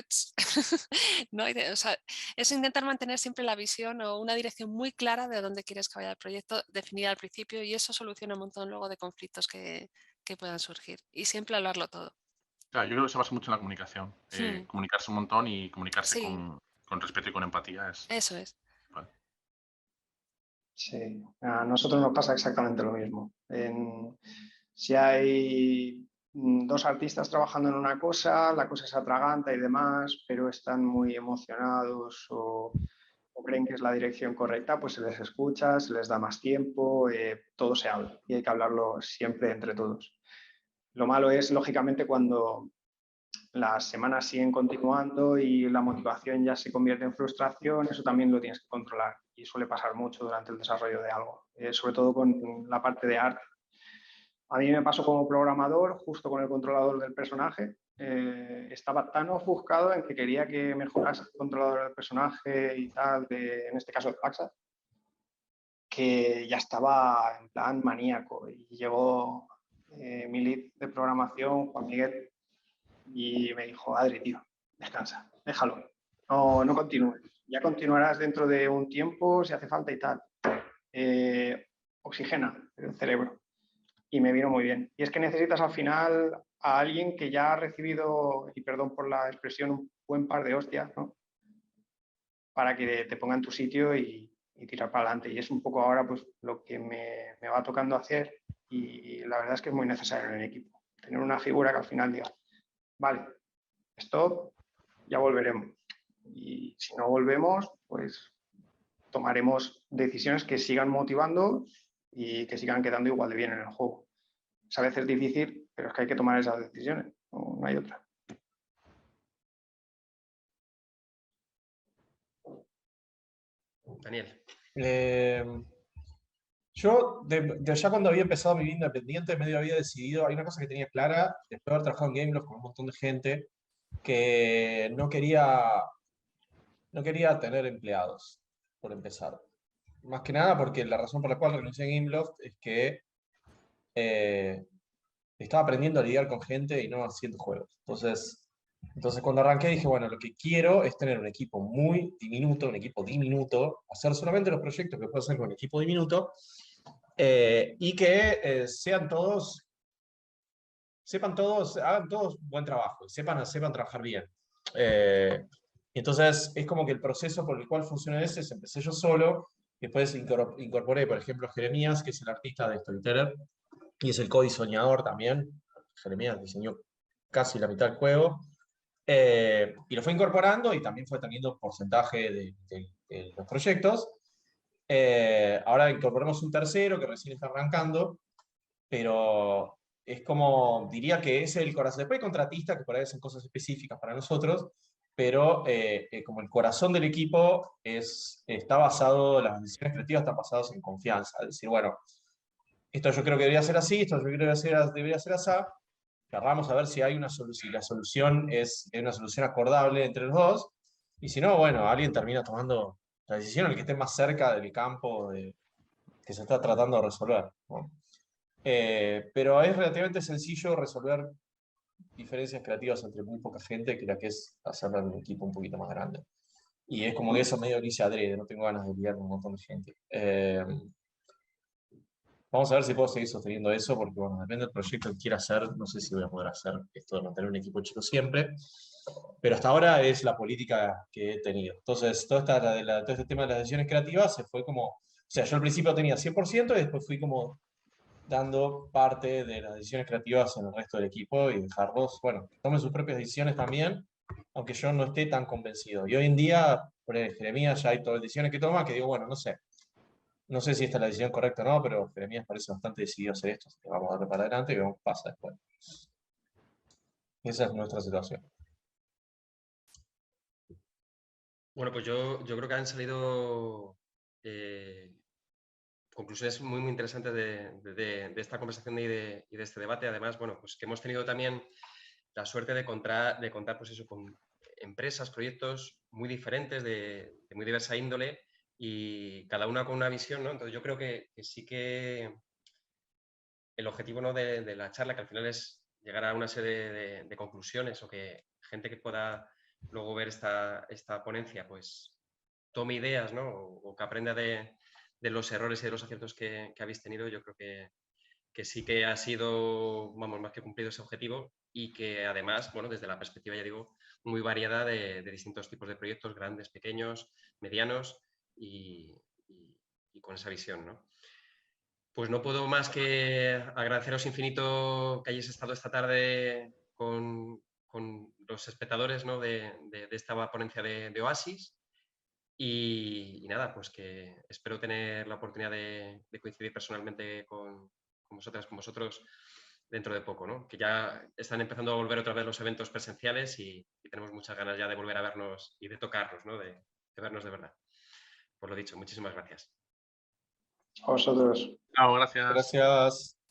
[SPEAKER 2] no, o sea, es intentar mantener siempre la visión o una dirección muy clara de dónde quieres que vaya el proyecto definida al principio, y eso soluciona un montón luego de conflictos que puedan surgir, y siempre hablarlo todo.
[SPEAKER 4] Claro, yo creo que se basa mucho en la comunicación, comunicarse un montón y comunicarse
[SPEAKER 2] Sí,
[SPEAKER 4] con respeto y con empatía
[SPEAKER 2] eso es.
[SPEAKER 4] vale.
[SPEAKER 3] Sí, a nosotros nos pasa exactamente lo mismo. Si hay 2 artistas trabajando en una cosa, la cosa se atraganta y demás, pero están muy emocionados o creen que es la dirección correcta, pues se les escucha, se les da más tiempo, todo se habla y hay que hablarlo siempre entre todos. Lo malo es, lógicamente, cuando las semanas siguen continuando y la motivación ya se convierte en frustración, eso también lo tienes que controlar y suele pasar mucho durante el desarrollo de algo, sobre todo con la parte de arte. A mí me pasó como programador, justo con el controlador del personaje. Estaba tan ofuscado en que quería que mejorase el controlador del personaje y tal, en este caso de Paxa, que ya estaba en plan maníaco. Y llegó mi lead de programación, Juan Miguel, y me dijo, Adri, tío, descansa, déjalo, no continúes. Ya continuarás dentro de un tiempo, si hace falta y tal. Oxigena el cerebro. Y me vino muy bien. Y es que necesitas al final a alguien que ya ha recibido, y perdón por la expresión, un buen par de hostias, ¿no? Para que te ponga en tu sitio y tirar para adelante. Y es un poco ahora pues lo que me va tocando hacer, y la verdad es que es muy necesario en el equipo. Tener una figura que al final diga, vale, stop, ya volveremos. Y si no volvemos, pues tomaremos decisiones que sigan motivando y que sigan quedando igual de bien en el juego. Es a veces difícil, pero es que hay que tomar esas decisiones, no hay otra.
[SPEAKER 1] Daniel.
[SPEAKER 5] Yo, ya cuando había empezado mi vida independiente, medio había decidido, hay una cosa que tenía clara, después de haber trabajado en Gameloft con un montón de gente, que no quería tener empleados, por empezar. Más que nada porque la razón por la cual renuncié a Gameloft es que estaba aprendiendo a lidiar con gente y no haciendo juegos. Entonces cuando arranqué dije, bueno, lo que quiero es tener un equipo muy diminuto, un equipo diminuto, hacer solamente los proyectos que puedo hacer con un equipo diminuto, y que sepan todos, hagan todos buen trabajo, sepan trabajar bien. Entonces es como que el proceso por el cual funciona ese, empecé yo solo, después incorporé, por ejemplo, a Jeremías, que es el artista de Storyteller, y es el codiseñador también. Jeremías diseñó casi la mitad del juego. Y lo fue incorporando y también fue teniendo porcentaje de los proyectos. Ahora incorporamos un tercero que recién está arrancando, pero es como, diría que es el corazón. Después hay contratistas que por ahí hacen cosas específicas para nosotros, pero como el corazón del equipo está basado, las decisiones creativas están basadas en confianza. Es decir, bueno, esto yo creo que debería ser así, esto yo creo que debería ser así. Querramos a ver si hay una solución, si la solución es una solución acordable entre los dos, y si no, bueno, alguien termina tomando la decisión, el que esté más cerca del campo que se está tratando de resolver, ¿no? Pero es relativamente sencillo resolver diferencias creativas entre muy poca gente que la que es hacerlo en un equipo un poquito más grande. Y es como que eso medio lo hice adrede, no tengo ganas de lidiar con un montón de gente. Vamos a ver si puedo seguir sosteniendo eso, porque bueno, depende del proyecto que quiera hacer, no sé si voy a poder hacer esto de mantener un equipo chico siempre, pero hasta ahora es la política que he tenido. Entonces, todo este tema de las decisiones creativas se fue como, o sea, yo al principio tenía 100% y después fui como dando parte de las decisiones creativas en el resto del equipo y dejarlos, bueno, que tomen sus propias decisiones también, aunque yo no esté tan convencido. Y hoy en día, por Jeremías ya hay todas las decisiones que toma, que digo, bueno, no sé si esta es la decisión correcta o no, pero Jeremías parece bastante decidido a hacer esto, así que vamos a darle para adelante y vemos qué pasa después. Esa es nuestra situación.
[SPEAKER 1] Bueno, pues yo creo que han salido conclusiones muy, muy interesantes de esta conversación y de este debate. Además, bueno, pues que hemos tenido también la suerte de contar pues eso, con empresas, proyectos muy diferentes, de muy diversa índole, y cada una con una visión, ¿no? Entonces yo creo que sí que el objetivo, ¿no?, de la charla, que al final es llegar a una serie de conclusiones, o que gente que pueda luego ver esta ponencia pues tome ideas, ¿no?, o que aprenda de los errores y de los aciertos que habéis tenido. Yo creo que sí que ha sido, vamos, más que cumplido ese objetivo, y que además, bueno, desde la perspectiva, ya digo, muy variada de distintos tipos de proyectos, grandes, pequeños, medianos, y con esa visión, ¿no? Pues no puedo más que agradeceros infinito que hayáis estado esta tarde con los espectadores, ¿no?, de esta ponencia de Oasis. Y nada, pues que espero tener la oportunidad de coincidir personalmente con vosotras, con vosotros dentro de poco, ¿no? Que ya están empezando a volver otra vez los eventos presenciales y tenemos muchas ganas ya de volver a vernos y de tocarnos, ¿no?, de vernos de verdad. Por lo dicho, muchísimas gracias.
[SPEAKER 3] A vosotros.
[SPEAKER 4] Chao, gracias.
[SPEAKER 5] Gracias.